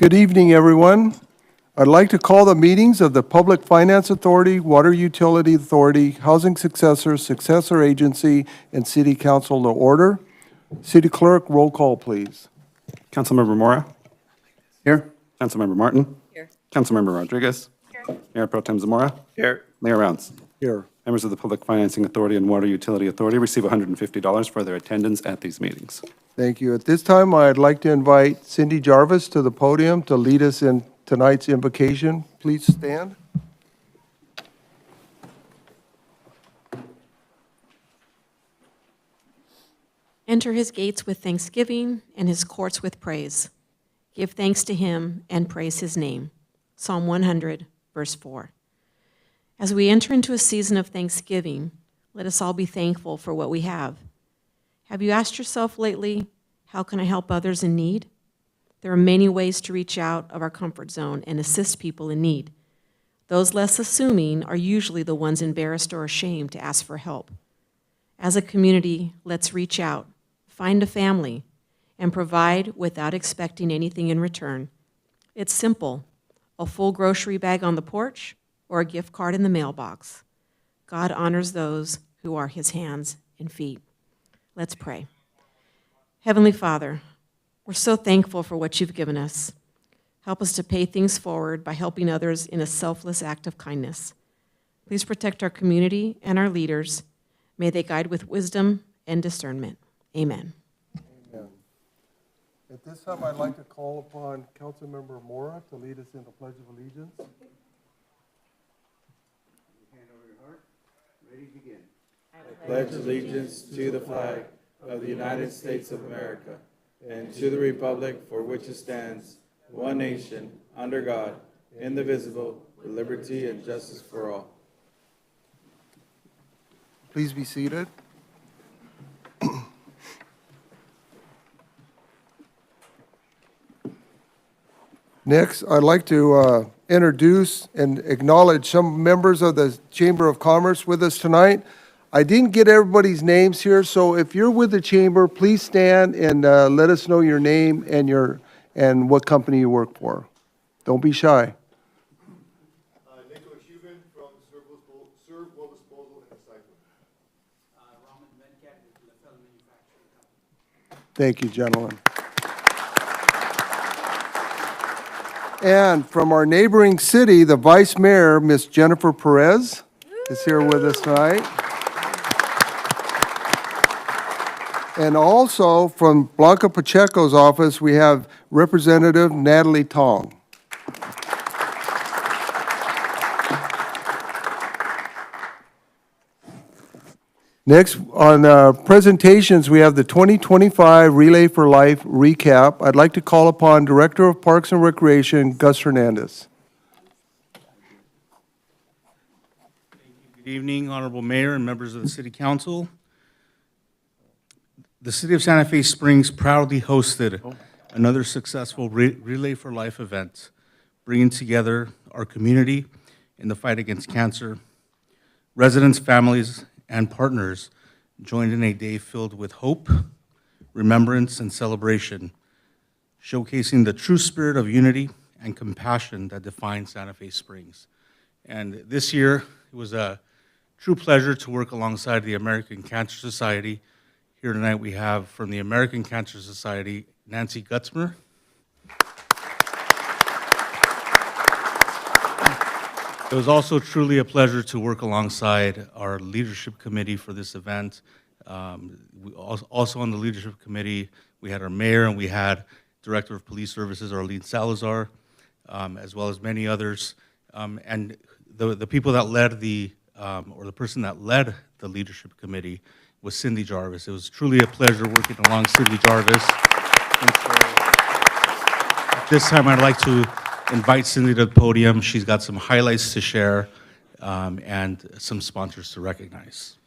Good evening, everyone. I'd like to call the meetings of the Public Finance Authority, Water Utility Authority, Housing Successor Agency, and City Council to order. City Clerk, roll call, please. Councilmember Mora. Here. Councilmember Martin. Here. Councilmember Rodriguez. Here. Mayor Pro Tem Zamora. Here. Mayor Rounds. Here. Members of the Public Financing Authority and Water Utility Authority receive $150 for their attendance at these meetings. Thank you. At this time, I'd like to invite Cindy Jarvis to the podium to lead us in tonight's invocation. Please stand. Enter his gates with thanksgiving and his courts with praise. Give thanks to him and praise his name. Psalm 100, verse 4. As we enter into a season of thanksgiving, let us all be thankful for what we have. Have you asked yourself lately, how can I help others in need? There are many ways to reach out of our comfort zone and assist people in need. Those less assuming are usually the ones embarrassed or ashamed to ask for help. As a community, let's reach out, find a family, and provide without expecting anything in return. It's simple, a full grocery bag on the porch or a gift card in the mailbox. God honors those who are his hands and feet. Let's pray. Heavenly Father, we're so thankful for what you've given us. Help us to pay things forward by helping others in a selfless act of kindness. Please protect our community and our leaders. May they guide with wisdom and discernment. Amen. Amen. At this time, I'd like to call upon Councilmember Mora to lead us in the Pledge of Allegiance. Hand over your heart. Ready, begin. I pledge allegiance to the flag of the United States of America and to the republic for which it stands, one nation, under God, indivisible, with liberty and justice for all. Please be seated. Next, I'd like to introduce and acknowledge some members of the Chamber of Commerce with us tonight. I didn't get everybody's names here, so if you're with the Chamber, please stand and let us know your name and what company you work for. Don't be shy. Nico Cuban from Servable Disposal and Recycling. Raman Venkat with LaFell Manufacturing Company. Thank you, gentlemen. And from our neighboring city, the Vice Mayor, Ms. Jennifer Perez, is here with us tonight. And also from Blanca Pacheco's office, we have Representative Natalie Tong. Next, on presentations, we have the 2025 Relay for Life recap. I'd like to call upon Director of Parks and Recreation, Gus Hernandez. Good evening, Honorable Mayor and members of the City Council. The City of Santa Fe Springs proudly hosted another successful Relay for Life event, bringing together our community in the fight against cancer. Residents, families, and partners joined in a day filled with hope, remembrance, and celebration, showcasing the true spirit of unity and compassion that defines Santa Fe Springs. And this year, it was a true pleasure to work alongside the American Cancer Society. Here tonight we have from the American Cancer Society, Nancy Gutzmer. It was also truly a pleasure to work alongside our leadership committee for this event. Also on the leadership committee, we had our mayor and we had Director of Police Services, Arlene Salazar, as well as many others. And the people that led or the person that led the leadership committee was Cindy Jarvis. It was truly a pleasure working along Cindy Jarvis. And so at this time, I'd like to invite Cindy to the podium. She's got some highlights to share and some sponsors to recognize.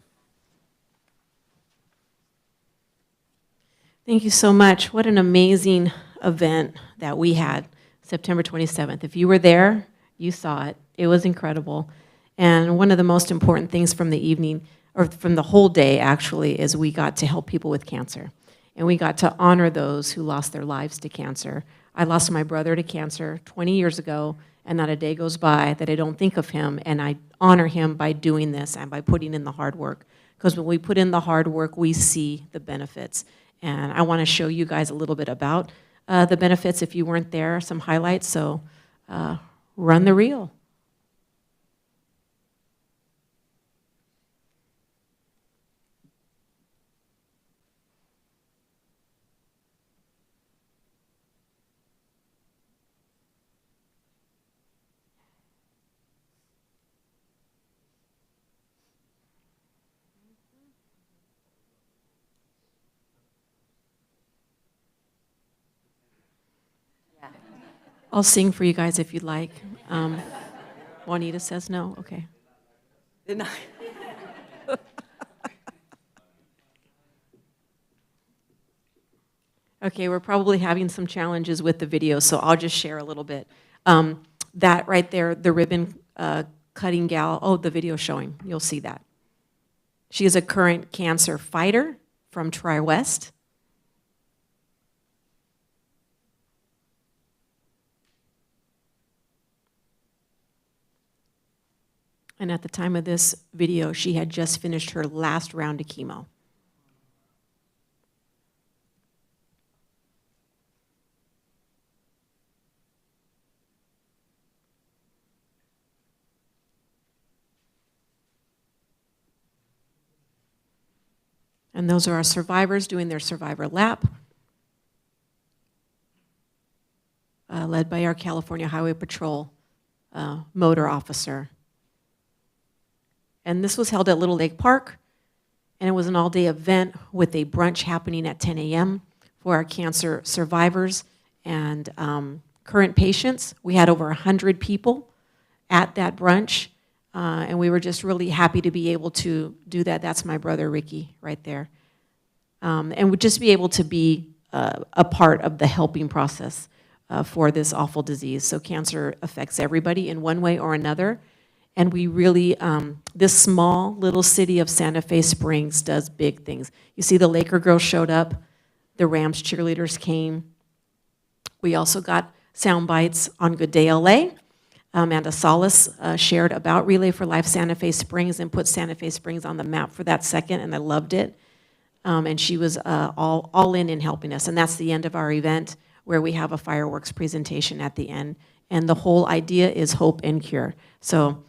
Thank you so much. What an amazing event that we had September 27th. If you were there, you saw it. It was incredible. And one of the most important things from the evening, or from the whole day actually, is we got to help people with cancer. And we got to honor those who lost their lives to cancer. I lost my brother to cancer 20 years ago, and not a day goes by that I don't think of him, and I honor him by doing this and by putting in the hard work. Because when we put in the hard work, we see the benefits. And I want to show you guys a little bit about the benefits if you weren't there, some highlights, so run the reel. I'll sing for you guys if you'd like. Juanita says no? Okay. Okay, we're probably having some challenges with the video, so I'll just share a little bit. That right there, the ribbon cutting gal, oh, the video's showing, you'll see that. She is a current cancer fighter from Tri-West. And at the time of this video, she had just finished her last round of chemo. And those are our survivors doing their survivor lap, led by our California Highway Patrol motor officer. And this was held at Little Lake Park, and it was an all-day event with a brunch happening at 10 a.m. for our cancer survivors and current patients. We had over 100 people at that brunch, and we were just really happy to be able to do that. That's my brother, Ricky, right there. And would just be able to be a part of the helping process for this awful disease. So cancer affects everybody in one way or another. And we really, this small little city of Santa Fe Springs does big things. You see the Laker girls showed up, the Rams cheerleaders came. We also got sound bites on Good Day LA. Amanda Salas shared about Relay for Life Santa Fe Springs and put Santa Fe Springs on the map for that second, and I loved it. And she was all in helping us. And that's the end of our event, where we have a fireworks presentation at the end. And the whole idea is hope and cure. So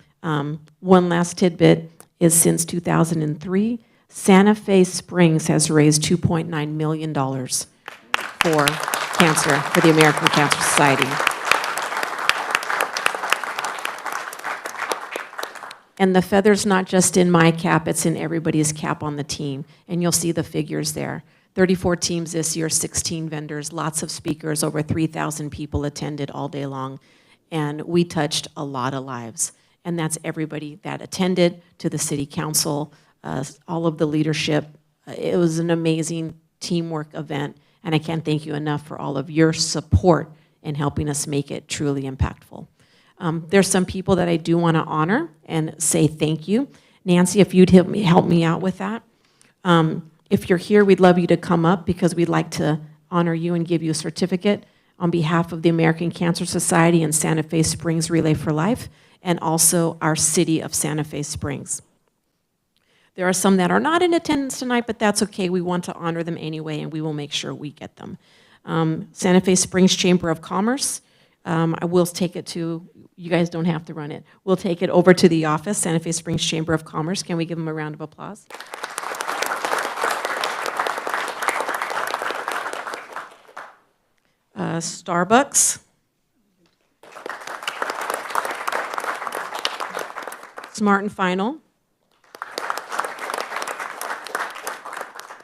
one last tidbit is since 2003, Santa Fe Springs has raised $2.9 million for cancer, for the American Cancer Society. And the feather's not just in my cap, it's in everybody's cap on the team. And you'll see the figures there. 34 teams this year, 16 vendors, lots of speakers, over 3,000 people attended all day long. And we touched a lot of lives. And that's everybody that attended, to the city council, all of the leadership. It was an amazing teamwork event. And I can't thank you enough for all of your support in helping us make it truly impactful. There's some people that I do want to honor and say thank you. Nancy, if you'd help me out with that. If you're here, we'd love you to come up because we'd like to honor you and give you a certificate on behalf of the American Cancer Society and Santa Fe Springs Relay for Life, and also our city of Santa Fe Springs. There are some that are not in attendance tonight, but that's okay. We want to honor them anyway, and we will make sure we get them. Santa Fe Springs Chamber of Commerce, I will take it to, you guys don't have to run it. We'll take it over to the office, Santa Fe Springs Chamber of Commerce. Can we give them a round of applause? Starbucks. Smart and Final.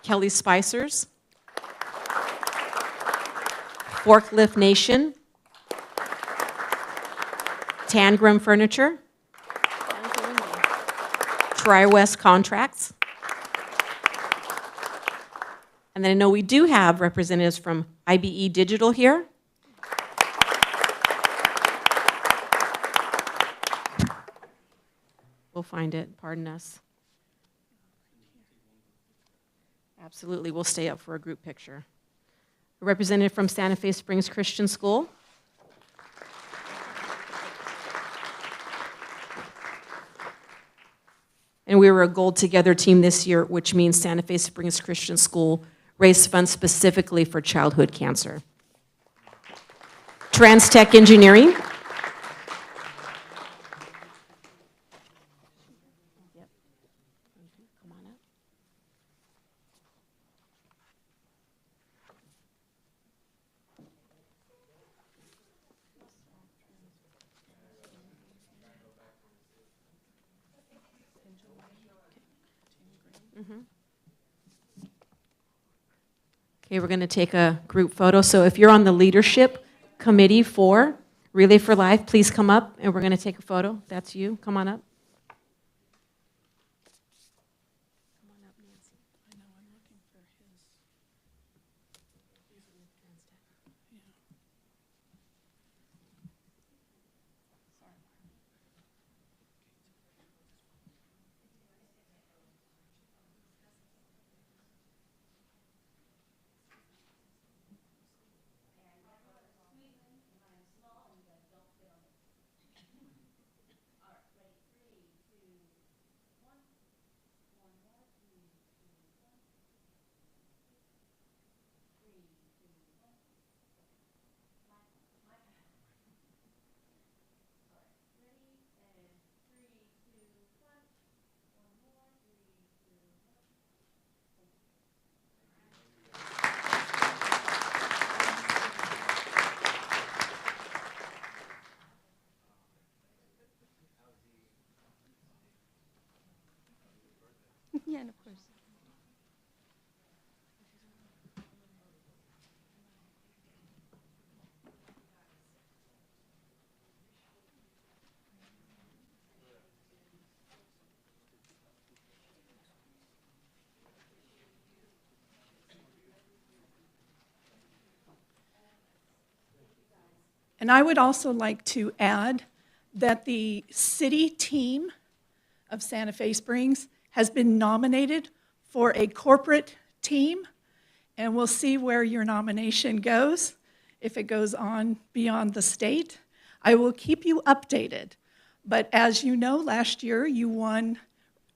Kelly Spicers. Forklift Nation. Tangram Furniture. Tri-West Contracts. And then I know we do have representatives from IBE Digital here. We'll find it, pardon us. Absolutely, we'll stay up for a group picture. a representative from Santa Fe Springs Christian School, and we were a Gold Together team this year, which means Santa Fe Springs Christian School raised funds specifically for childhood cancer. TransTech Engineering. Okay, we're going to take a group photo. So if you're on the leadership committee for Relay for Life, please come up and we're going to take a photo. That's you. Come on up. Yeah, and of course. And I would also like to add that the city team of Santa Fe Springs has been nominated for a corporate team, and we'll see where your nomination goes, if it goes on beyond the state. I will keep you updated, but as you know, last year you won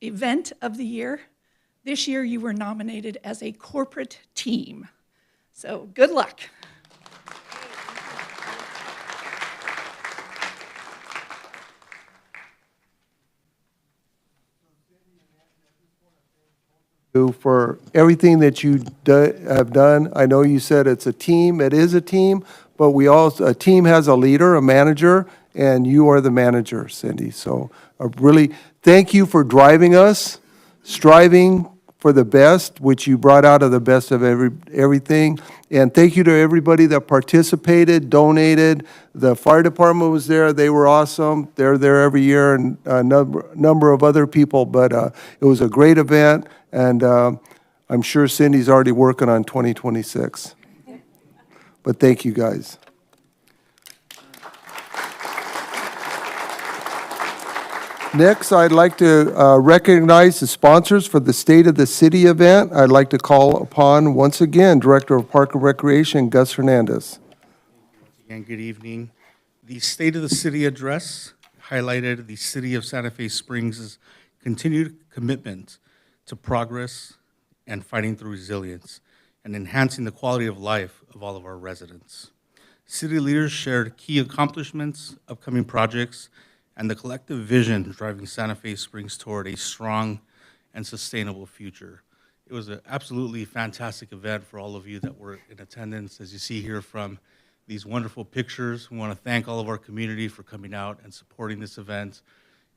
Event of the Year. This year you were nominated as a corporate team. So good luck. You for everything that you have done. I know you said it's a team. It is a team, but a team has a leader, a manager, and you are the manager, Cindy. So really, thank you for driving us, striving for the best, which you brought out of the best of everything. And thank you to everybody that participated, donated. The fire department was there. They were awesome. They're there every year, and a number of other people. But it was a great event, and I'm sure Cindy's already working on 2026. But thank you, guys. Next, I'd like to recognize the sponsors for the State of the City event. I'd like to call upon, once again, Director of Park and Recreation, Gus Hernandez. And good evening. The State of the City address highlighted the City of Santa Fe Springs' continued commitment to progress and fighting through resilience and enhancing the quality of life of all of our residents. City leaders shared key accomplishments, upcoming projects, and the collective vision driving Santa Fe Springs toward a strong and sustainable future. It was an absolutely fantastic event for all of you that were in attendance. As you see here from these wonderful pictures, we want to thank all of our community for coming out and supporting this event.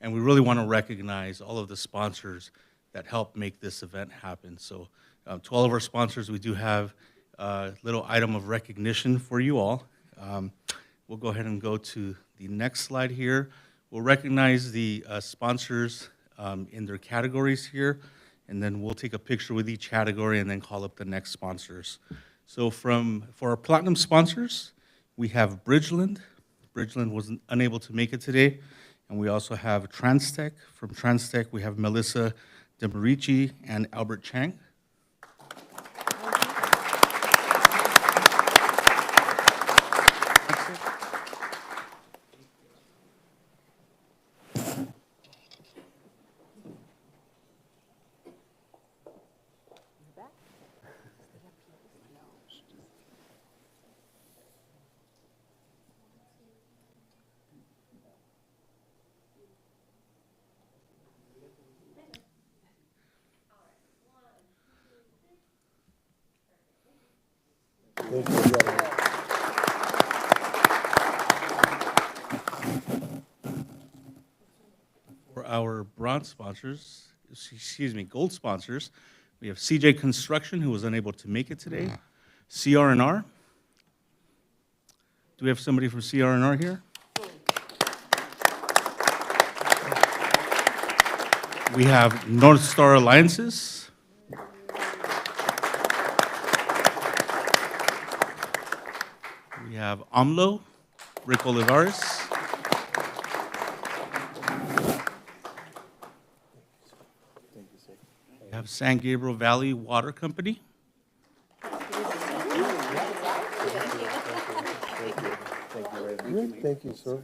And we really want to recognize all of the sponsors that helped make this event happen. So to all of our sponsors, we do have a little item of recognition for you all. We'll go ahead and go to the next slide here. We'll recognize the sponsors in their categories here, and then we'll take a picture with each category and then call up the next sponsors. So for our platinum sponsors, we have Bridgeland. Bridgeland was unable to make it today. And we also have TransTech. From TransTech, we have Melissa DeMarici and Albert Chang. For our bronze sponsors, excuse me, gold sponsors, we have CJ Construction, who was unable to make it today, CR&R. Do we have somebody from CR&R here? We have North Star Alliances. We have AMLO, Rick Olivares. We have San Gabriel Valley Water Company. Thank you, sir.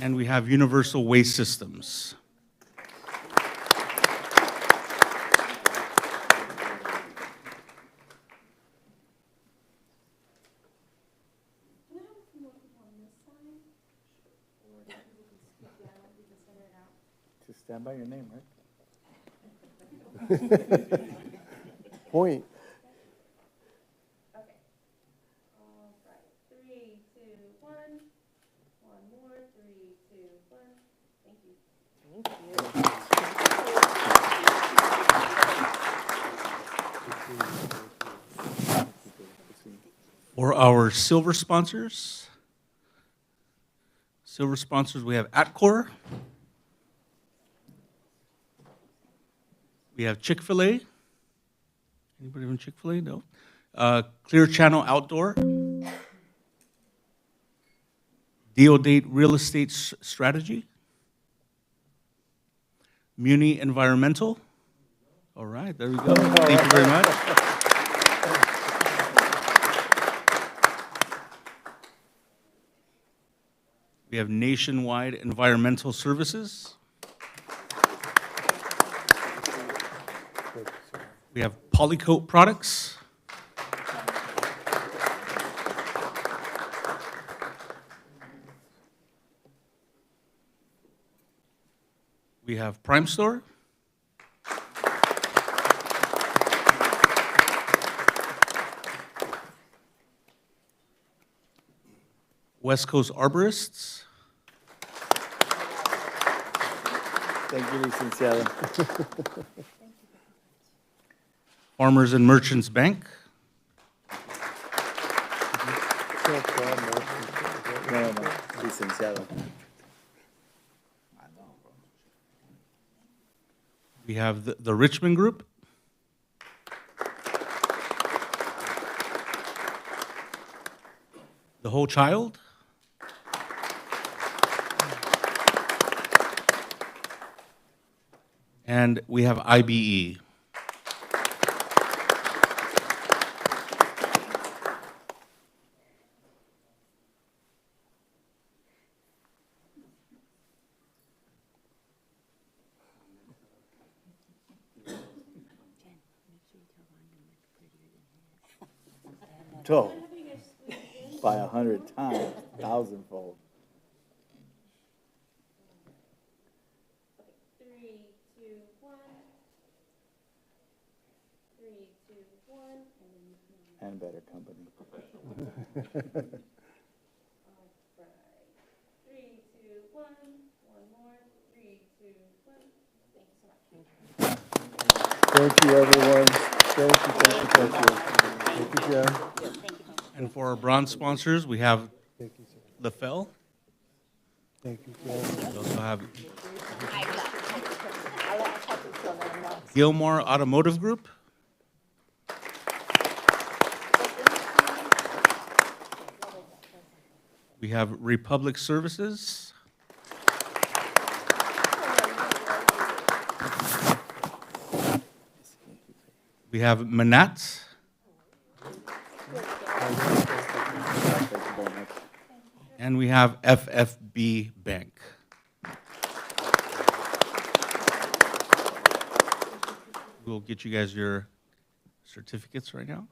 And we have Universal Waste Systems. Just stand by your name, right? Point. Okay. All right. 3, 2, 1. One more. 3, 2, 1. Thank you. For our silver sponsors, we have Atcor. We have Chick-fil-A. Anybody from Chick-fil-A? No. Clear Channel Outdoor. Deodate Real Estate Strategy. Muni Environmental. All right, there we go. Thank you very much. We have Nationwide Environmental Services. We have Polycoat Products. We have Prime Store. West Coast Arborists. Thank you, licenciado. Farmers and Merchants Bank. No, licenciado. We have the Richmond Group. The Whole Child. And we have IBE. Oh, by 100 times, 1,000-fold. 3, 2, 1. 3, 2, 1. And better company. All right. 3, 2, 1. One more. 3, 2, 1. Thank you so much. Thank you, everyone. Thank you. Thank you, Jen. And for our bronze sponsors, we have Thank you, sir. LaFell. Thank you, Jen. We also have Gilmore Automotive Group. We have Republic Services. We have Manat. And we have FFB Bank. We'll get you guys your certificates right now.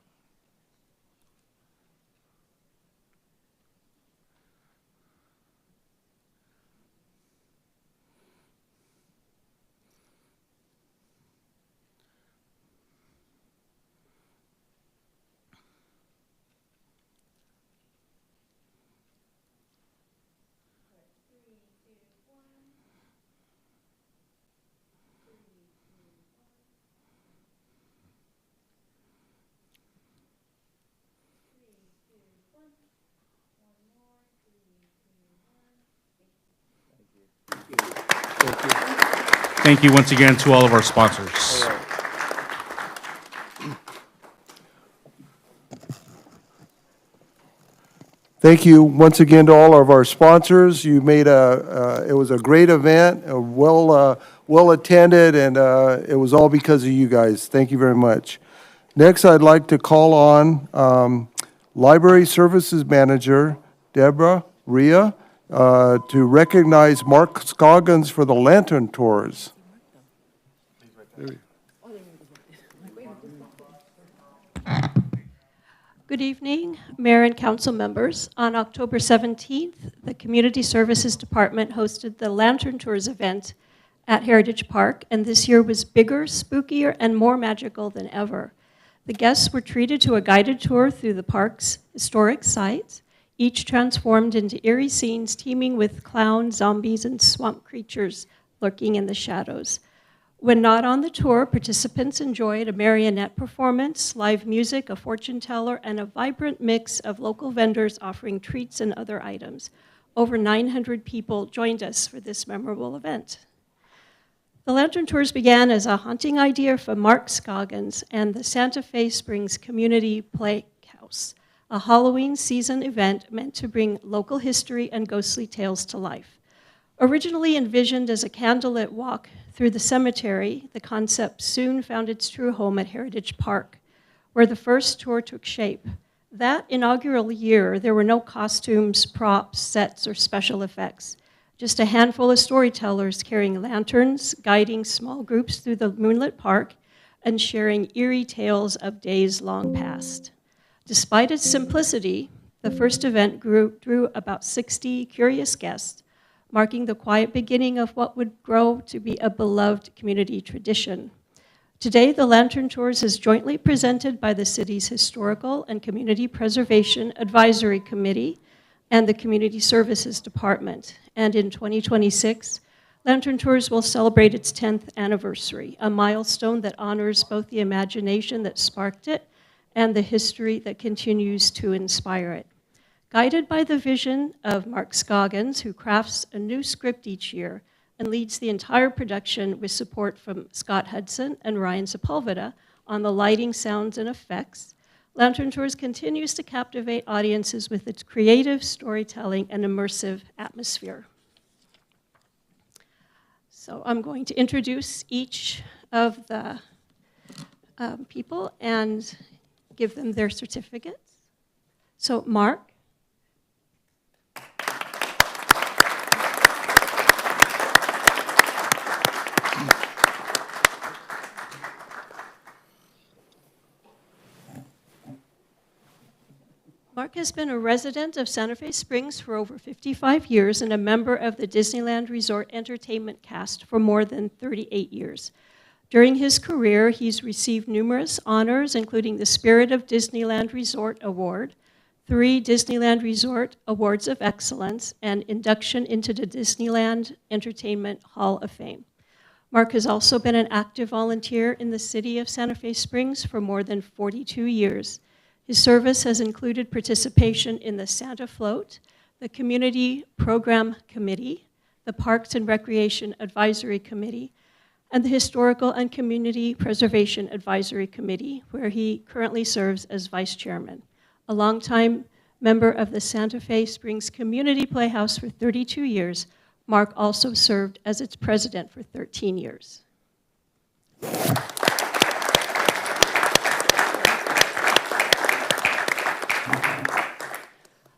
Thank you once again to all of our sponsors. Thank you once again to all of our sponsors. You made it was a great event, well attended, and it was all because of you guys. Thank you very much. Next, I'd like to call on Library Services Manager Deborah Rhea to recognize Mark Scoggins for the Lantern Tours. Good evening, Mayor and Council members. On October 17th, the Community Services Department hosted the Lantern Tours event at Heritage Park, and this year was bigger, spookier, and more magical than ever. The guests were treated to a guided tour through the park's historic sites, each transformed into eerie scenes teeming with clowns, zombies, and swamp creatures lurking in the shadows. When not on the tour, participants enjoyed a marionette performance, live music, a fortune teller, and a vibrant mix of local vendors offering treats and other items. Over 900 people joined us for this memorable event. The Lantern Tours began as a haunting idea from Mark Scoggins and the Santa Fe Springs Community Playhouse, a Halloween season event meant to bring local history and ghostly tales to life. Originally envisioned as a candlelit walk through the cemetery, the concept soon found its true home at Heritage Park, where the first tour took shape. That inaugural year, there were no costumes, props, sets, or special effects. Just a handful of storytellers carrying lanterns, guiding small groups through the moonlit park, and sharing eerie tales of days long past. Despite its simplicity, the first event drew about 60 curious guests, marking the quiet beginning of what would grow to be a beloved community tradition. Today, the Lantern Tours is jointly presented by the city's Historical and Community Preservation Advisory Committee and the Community Services Department. And in 2026, Lantern Tours will celebrate its 10th anniversary, a milestone that honors both the imagination that sparked it and the history that continues to inspire it. Guided by the vision of Mark Scoggins, who crafts a new script each year and leads the entire production with support from Scott Hudson and Ryan Sepulveda on the lighting, sounds, and effects, Lantern Tours continues to captivate audiences with its creative storytelling and immersive atmosphere. So I'm going to introduce each of the people and give them their certificates. So Mark. Mark has been a resident of Santa Fe Springs for over 55 years and a member of the Disneyland Resort Entertainment cast for more than 38 years. During his career, he's received numerous honors, including the Spirit of Disneyland Resort Award, 3 Disneyland Resort Awards of Excellence, and induction into the Disneyland Entertainment Hall of Fame. Mark has also been an active volunteer in the city of Santa Fe Springs for more than 42 years. His service has included participation in the Santa Float, the Community Program Committee, the Parks and Recreation Advisory Committee, and the Historical and Community Preservation Advisory Committee, where he currently serves as vice chairman. A longtime member of the Santa Fe Springs Community Playhouse for 32 years, Mark also served as its president for 13 years.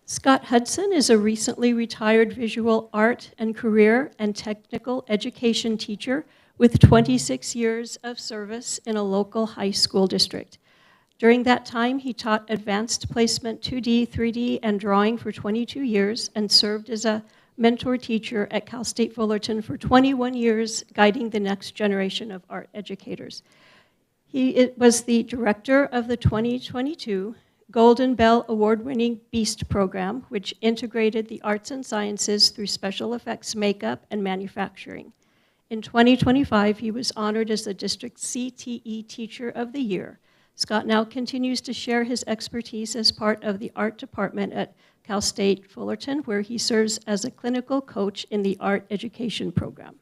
Scott Hudson is a recently retired visual art and career and technical education teacher with 26 years of service in a local high school district. During that time, he taught advanced placement 2D, 3D, and drawing for 22 years and served as a mentor teacher at Cal State Fullerton for 21 years, guiding the next generation of art educators. He was the director of the 2022 Golden Bell Award-winning BEAST program, which integrated the arts and sciences through special effects makeup and manufacturing. In 2025, he was honored as the District CTE Teacher of the Year. Scott now continues to share his expertise as part of the art department at Cal State Fullerton, where he serves as a clinical coach in the art education program.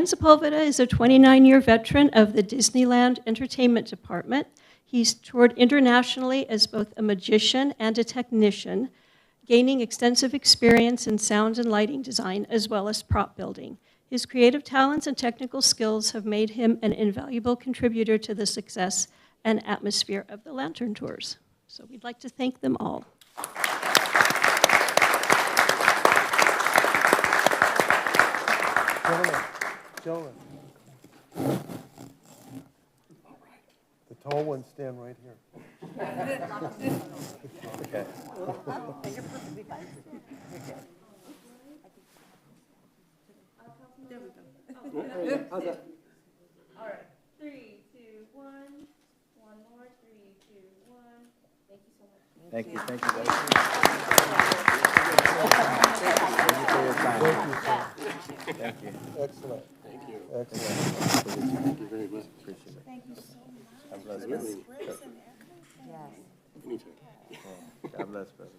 Sepulveda is a 29-year veteran of the Disneyland Entertainment Department. He's toured internationally as both a magician and a technician, gaining extensive experience in sound and lighting design as well as prop building. His creative talents and technical skills have made him an invaluable contributor to the success and atmosphere of the Lantern Tours. So we'd like to thank them all. Gentlemen. The tall ones stand right here. All right. 3, 2, 1. One more. 3, 2, 1. Thank you so much. Thank you for your time. Thank you. Excellent. Thank you. Excellent. Thank you very much. Appreciate it. Thank you so much. God bless, brother. Anytime. God bless, brother.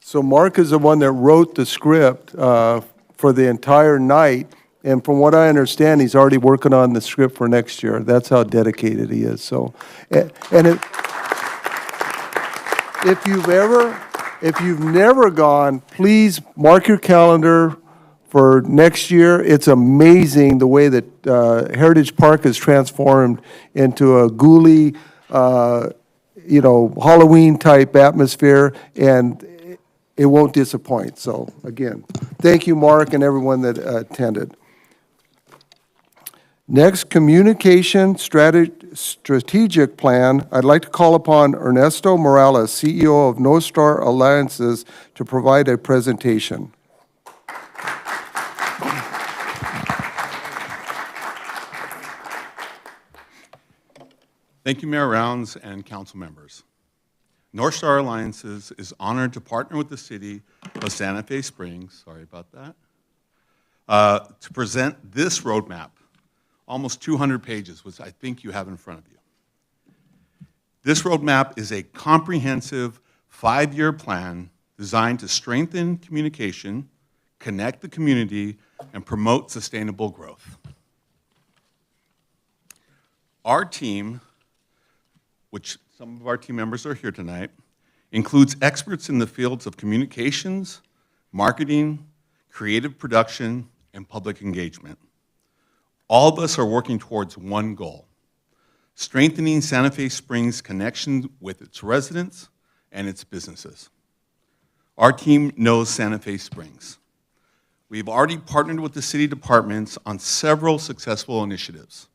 So Mark is the one that wrote the script for the entire night, and from what I understand, he's already working on the script for next year. That's how dedicated he is. So, if you've never gone, please mark your calendar for next year. It's amazing the way that Heritage Park is transformed into a ghoulie, Halloween-type atmosphere, and it won't disappoint. So, again, thank you, Mark, and everyone that attended. Next, communication strategic plan. I'd like to call upon Ernesto Morales, CEO of No Star Alliances, to provide a presentation. Thank you, Mayor Rounds and council members. North Star Alliances is honored to partner with the city of Santa Fe Springs, sorry about that, to present this roadmap, almost 200 pages, which I think you have in front of you. This roadmap is a comprehensive 5-year plan designed to strengthen communication, connect the community, and promote sustainable growth. Our team, which some of our team members are here tonight, includes experts in the fields of communications, marketing, creative production, and public engagement. All of us are working towards one goal: strengthening Santa Fe Springs' connection with its residents and its businesses. Our team knows Santa Fe Springs. We've already partnered with the city departments on several successful initiatives,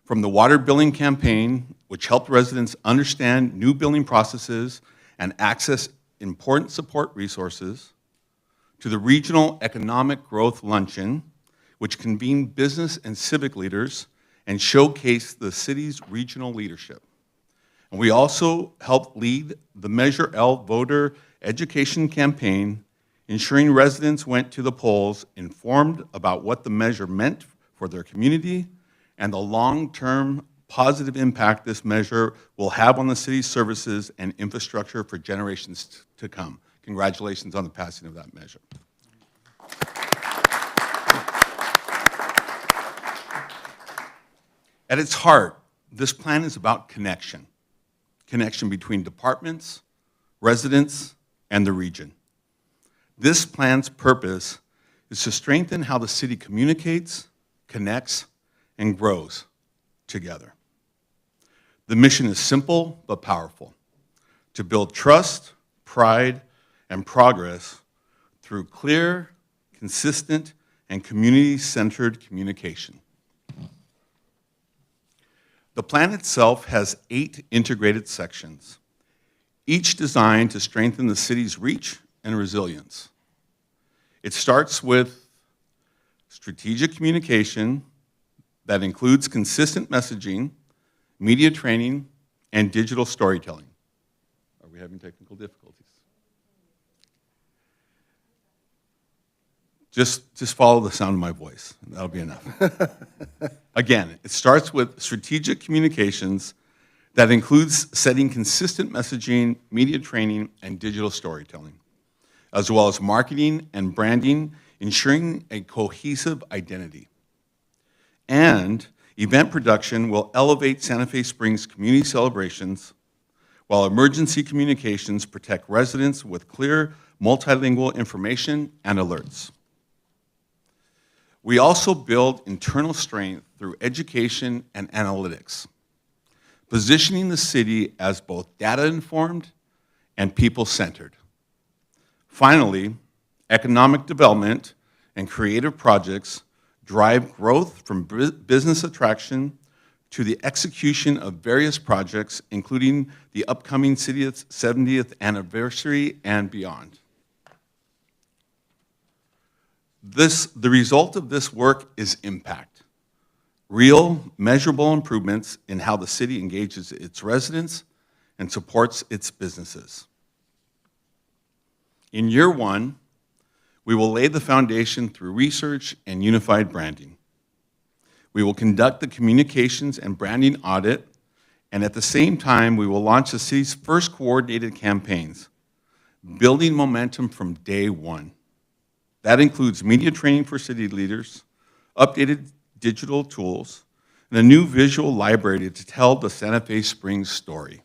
from the water billing campaign, which helped residents understand new billing processes and access important support resources, to the Regional Economic Growth Luncheon, which convened business and civic leaders and showcased the city's regional leadership. And we also helped lead the Measure L voter education campaign, ensuring residents went to the polls informed about what the measure meant for their community and the long-term positive impact this measure will have on the city's services and infrastructure for generations to come. Congratulations on the passing of that measure. At its heart, this plan is about connection between departments, residents, and the region. This plan's purpose is to strengthen how the city communicates, connects, and grows together. The mission is simple but powerful: to build trust, pride, and progress through clear, consistent, and community-centered communication. The plan itself has 8 integrated sections, each designed to strengthen the city's reach and resilience. It starts with strategic communication that includes consistent messaging, media training, and digital storytelling. Are we having technical difficulties? Just follow the sound of my voice. That'll be enough. Again, it starts with strategic communications that includes setting consistent messaging, media training, and digital storytelling, as well as marketing and branding ensuring a cohesive identity. And event production will elevate Santa Fe Springs community celebrations, while emergency communications protect residents with clear multilingual information and alerts. We also build internal strength through education and analytics, positioning the city as both data-informed and people-centered. Finally, economic development and creative projects drive growth from business attraction to the execution of various projects, including the upcoming city's 70th anniversary and beyond. The result of this work is impact. Real, measurable improvements in how the city engages its residents and supports its businesses. In year one, we will lay the foundation through research and unified branding. We will conduct the communications and branding audit, and at the same time, we will launch the city's first coordinated campaigns, building momentum from day one. That includes media training for city leaders, updated digital tools, and a new visual library to tell the Santa Fe Springs story.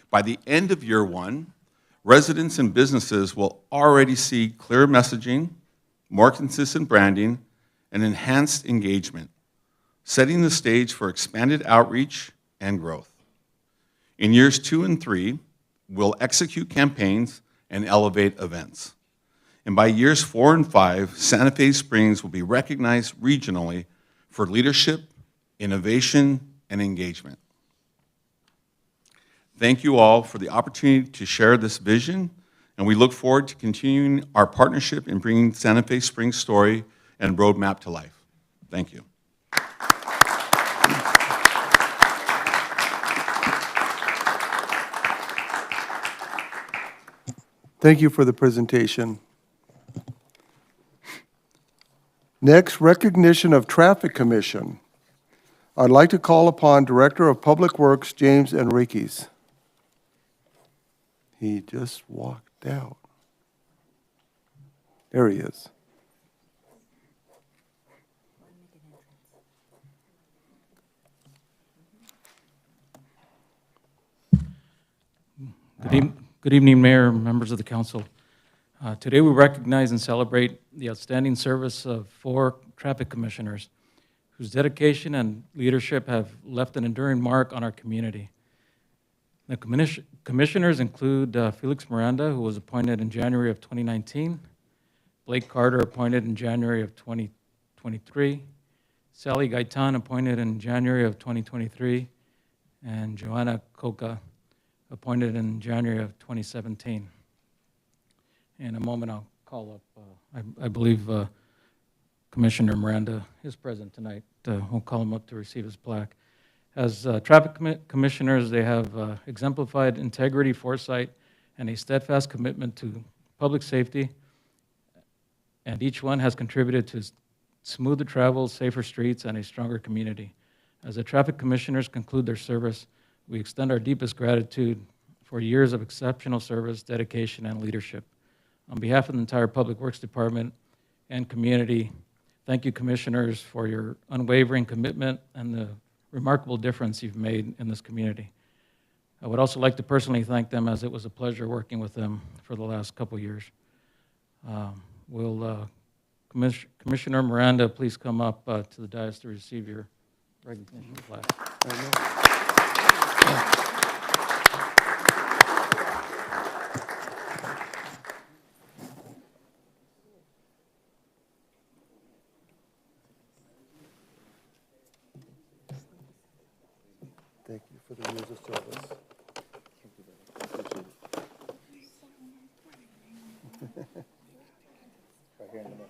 By the end of year one, residents and businesses will already see clear messaging, more consistent branding, and enhanced engagement, setting the stage for expanded outreach and growth. In years 2 and 3, we'll execute campaigns and elevate events. And by years 4 and 5, Santa Fe Springs will be recognized regionally for leadership, innovation, and engagement. Thank you all for the opportunity to share this vision, and we look forward to continuing our partnership in bringing Santa Fe Springs' story and roadmap to life. Thank you. Thank you for the presentation. Next, recognition of Traffic Commission. I'd like to call upon Director of Public Works, James Enriquez. He just walked out. There he is. Good evening, Mayor, members of the council. Today we recognize and celebrate the outstanding service of 4 traffic commissioners whose dedication and leadership have left an enduring mark on our community. The commissioners include Felix Miranda, who was appointed in January of 2019, Blake Carter, appointed in January of 2023, Sally Gaitan, appointed in January of 2023, and Joanna Coca, appointed in January of 2017. In a moment, I'll call up, I believe Commissioner Miranda is present tonight. We'll call him up to receive his plaque. As traffic commissioners, they have exemplified integrity, foresight, and a steadfast commitment to public safety, and each one has contributed to smoother travel, safer streets, and a stronger community. As the traffic commissioners conclude their service, we extend our deepest gratitude for years of exceptional service, dedication, and leadership. On behalf of the entire Public Works Department and community, thank you, commissioners, for your unwavering commitment and the remarkable difference you've made in this community. I would also like to personally thank them, as it was a pleasure working with them for the last couple years. Commissioner Miranda, please come up to the dais to receive your recognition plaque. Thank you for the years of service. Right here in the middle.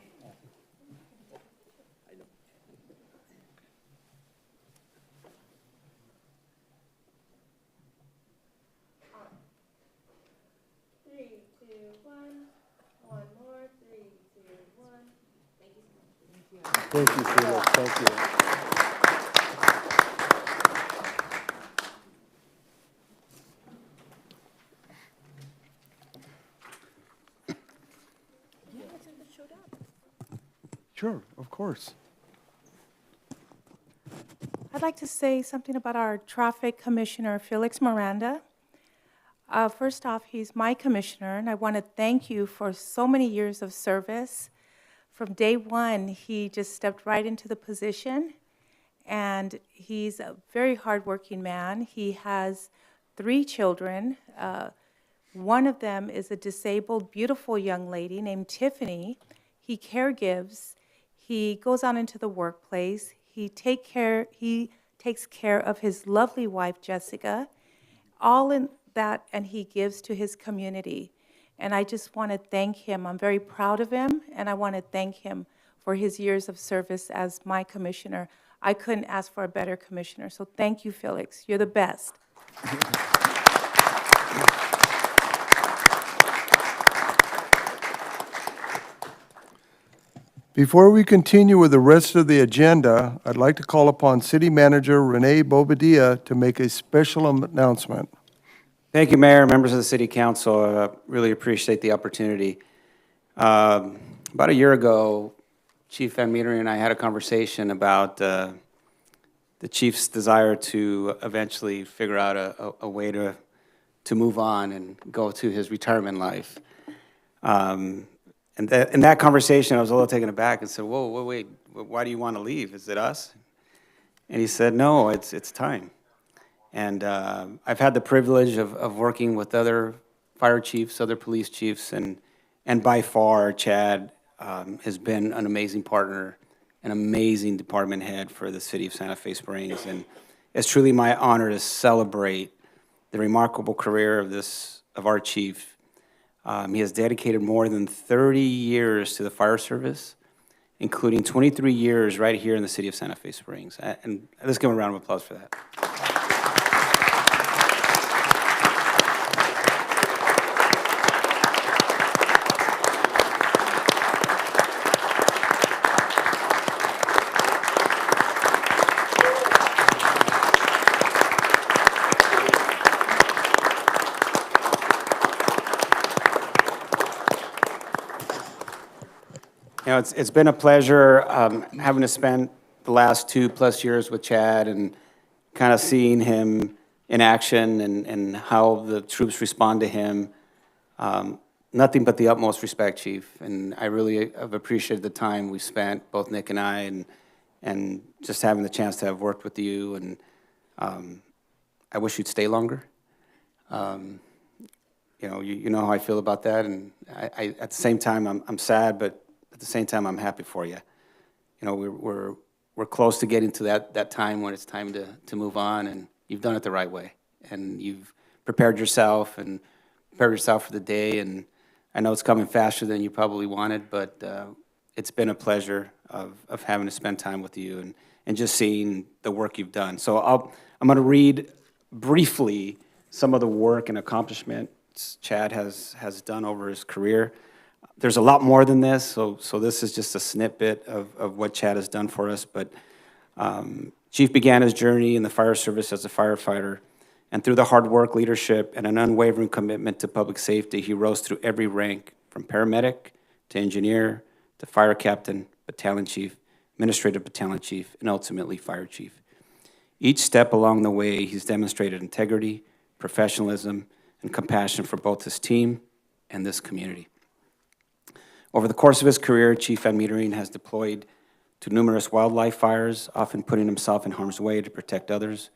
3, 2, 1. One more. 3, 2, 1. Thank you so much. Thank you, Felix. Thank you. Showdown. Sure, of course. I'd like to say something about our traffic commissioner, Felix Miranda. First off, he's my commissioner, and I want to thank you for so many years of service. From day one, he just stepped right into the position, and he's a very hardworking man. He has 3 children. One of them is a disabled, beautiful young lady named Tiffany. He caregives. He goes out into the workplace. He takes care of his lovely wife, Jessica, all in that, and he gives to his community. And I just want to thank him. I'm very proud of him, and I want to thank him for his years of service as my commissioner. I couldn't ask for a better commissioner, so thank you, Felix. You're the best. Before we continue with the rest of the agenda, I'd like to call upon City Manager Renee Bobadilla to make a special announcement. Thank you, Mayor, members of the City Council. I really appreciate the opportunity. About a year ago, Chief Van Meter and I had a conversation about the Chief's desire to eventually figure out a way to move on and go to his retirement life. And in that conversation, I was a little taken aback and said, whoa, wait, why do you want to leave? Is it us? And he said, no, it's time. And I've had the privilege of working with other fire chiefs, other police chiefs, and by far, Chad has been an amazing partner, an amazing department head for the city of Santa Fe Springs. And it's truly my honor to celebrate the remarkable career of our chief. He has dedicated more than 30 years to the fire service, including 23 years right here in the city of Santa Fe Springs. And let's give him a round of applause for that. You know, it's been a pleasure having to spend the last 2+ years with Chad and kind of seeing him in action and how the troops respond to him. Nothing but the utmost respect, Chief. And I really have appreciated the time we spent, both Nick and I, and just having the chance to have worked with you. And I wish you'd stay longer. You know how I feel about that. And I at the same time, I'm sad, but at the same time, I'm happy for you. You know, we're close to getting to that time when it's time to move on, and you've done it the right way. And you've prepared yourself for the day, and I know it's coming faster than you probably wanted, but it's been a pleasure of having to spend time with you and just seeing the work you've done. So I'm going to read briefly some of the work and accomplishments Chad has done over his career. There's a lot more than this, so this is just a snippet of what Chad has done for us. But Chief began his journey in the fire service as a firefighter, and through the hard work, leadership, and an unwavering commitment to public safety, he rose through every rank, from paramedic to engineer to fire captain, battalion chief, administrative battalion chief, and ultimately fire chief. Each step along the way, he's demonstrated integrity, professionalism, and compassion for both his team and this community. Over the course of his career, Chief Van Metering has deployed to numerous wildlife fires, often putting himself in harm's way to protect others.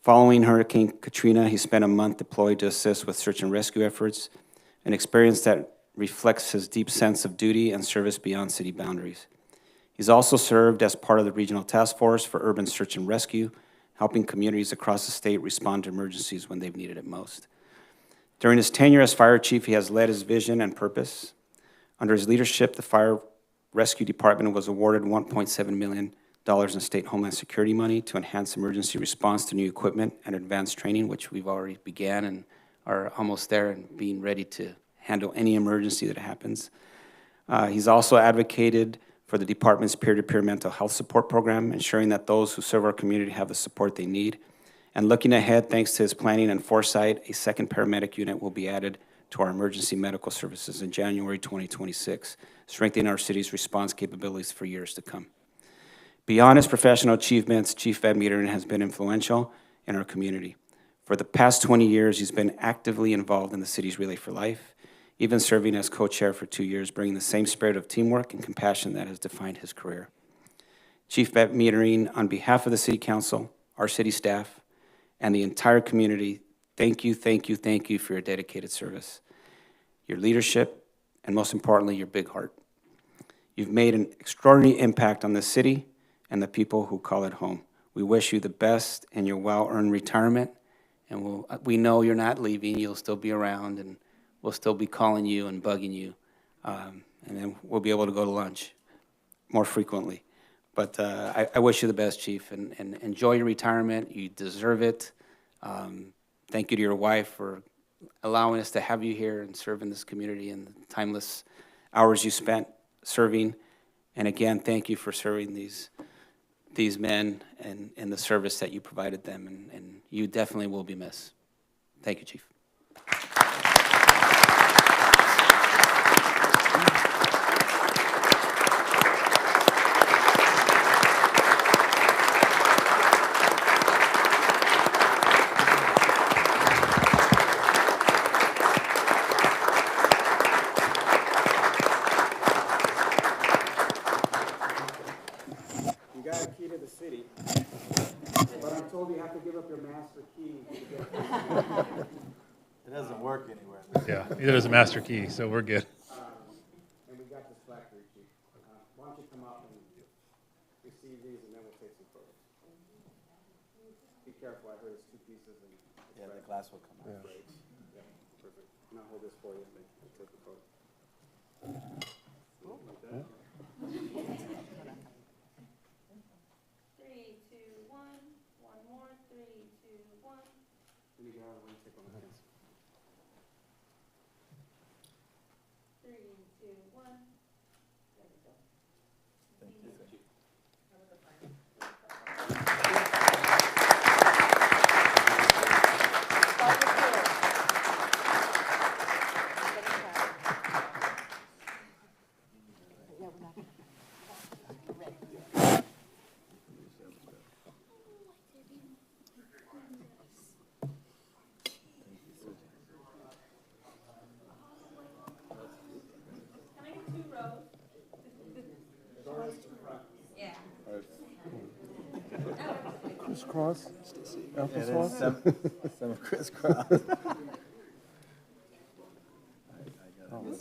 Following Hurricane Katrina, he spent a month deployed to assist with search and rescue efforts, an experience that reflects his deep sense of duty and service beyond city boundaries. He's also served as part of the Regional Task Force for Urban Search and Rescue, helping communities across the state respond to emergencies when they've needed it most. During his tenure as fire chief, he has led his vision and purpose. Under his leadership, the Fire Rescue Department was awarded $1.7 million in state Homeland Security money to enhance emergency response to new equipment and advanced training, which we've already began and are almost there and being ready to handle any emergency that happens. He's also advocated for the department's peer-to-peer mental health support program, ensuring that those who serve our community have the support they need. And looking ahead, thanks to his planning and foresight, a second paramedic unit will be added to our emergency medical services in January 2026, strengthening our city's response capabilities for years to come. Beyond his professional achievements, Chief Van Meteren has been influential in our community. For the past 20 years, he's been actively involved in the city's Relay for Life, even serving as co-chair for 2 years, bringing the same spirit of teamwork and compassion that has defined his career. Chief Van Meteren, on behalf of the City Council, our city staff, and the entire community, thank you, thank you, thank you for your dedicated service, your leadership, and most importantly, your big heart. You've made an extraordinary impact on the city and the people who call it home. We wish you the best in your well-earned retirement, and we know you're not leaving. You'll still be around, and we'll still be calling you and bugging you, and then we'll be able to go to lunch more frequently. But I wish you the best, Chief, and enjoy your retirement. You deserve it. Thank you to your wife for allowing us to have you here and serve in this community and the timeless hours you spent serving. And again, thank you for serving these men and the service that you provided them. And you definitely will be missed. Thank you, Chief. It doesn't work anywhere. Yeah, neither does a master key, so we're good. And we got this placard, Chief. Why don't you come up and receive these, and then we'll take some photos. Be careful, I heard it's 2 pieces. And Yeah, the glass will come out. Great. Yeah, perfect. And I'll hold this for you, and then we'll take the photo. You got it. Let me take one of these. 3, 2, 1. There we go. Thank you. Crisscross? Applesauce? Some crisscross.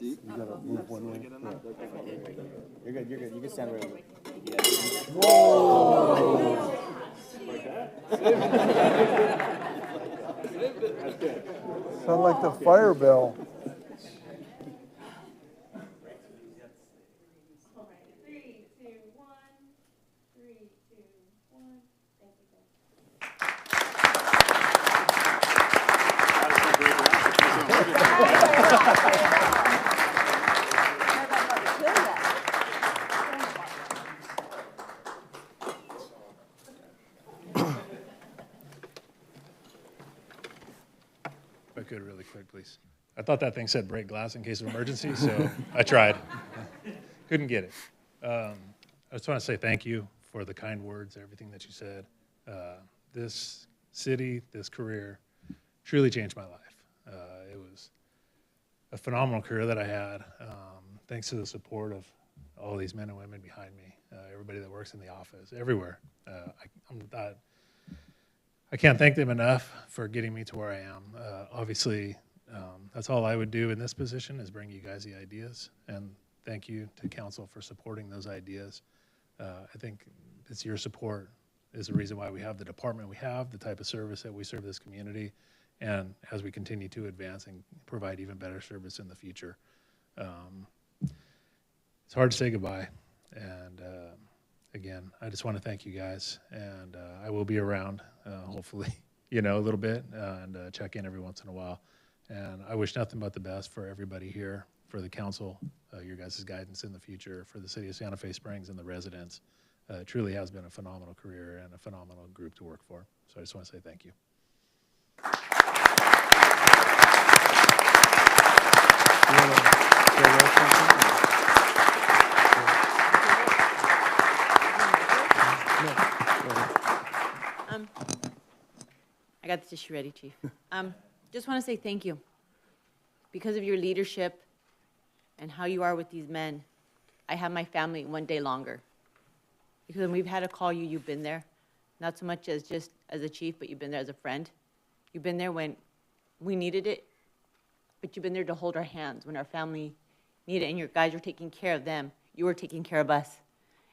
You gotta move one way. You're good, you're good. You can stand right over. Sound like the fire bell. If I could really quick, please. I thought that thing said break glass in case of emergency, so I tried. Couldn't get it. I just want to say thank you for the kind words, everything that you said. This city, this career, truly changed my life. It was a phenomenal career that I had, thanks to the support of all these men and women behind me, everybody that works in the office, everywhere. I can't thank them enough for getting me to where I am. Obviously, that's all I would do in this position is bring you guys the ideas, and thank you to council for supporting those ideas. I think it's your support is the reason why we have the department we have, the type of service that we serve this community, and as we continue to advance and provide even better service in the future. It's hard to say goodbye, and again, I just want to thank you guys, and I will be around, hopefully, a little bit, and check in every once in a while. And I wish nothing but the best for everybody here, for the council, your guys' guidance in the future, for the city of Santa Fe Springs and the residents. It truly has been a phenomenal career and a phenomenal group to work for. So I just want to say thank you. got the tissue ready, Chief. Just want to say thank you. Because of your leadership and how you are with these men, I have my family one day longer. Because when we've had to call you, you've been there. Not so much as just as a chief, but you've been there as a friend. You've been there when we needed it, but you've been there to hold our hands when our family needed it, and your guys were taking care of them. You were taking care of us.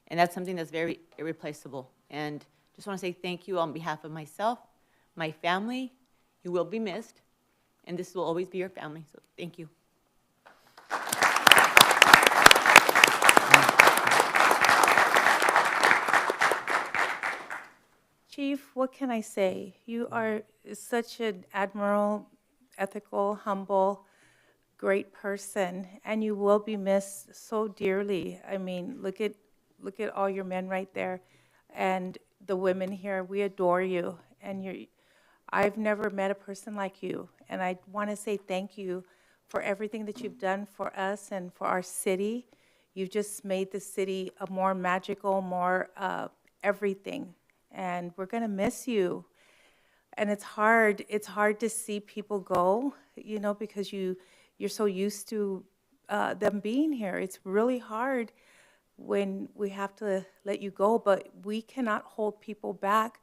And that's something that's very irreplaceable. And just want to say thank you on behalf of myself, my family. You will be missed, and this will always be your family, so thank you. Chief, what can I say? You are such an admirable, ethical, humble, great person, and you will be missed so dearly. I mean, look at all your men right there, and the women here. We adore you, and I've never met a person like you, and I want to say thank you for everything that you've done for us and for our city. You've just made the city a more magical, more everything. And we're going to miss you. And it's hard to see people go, you know, because you're so used to them being here. It's really hard when we have to let you go, but we cannot hold people back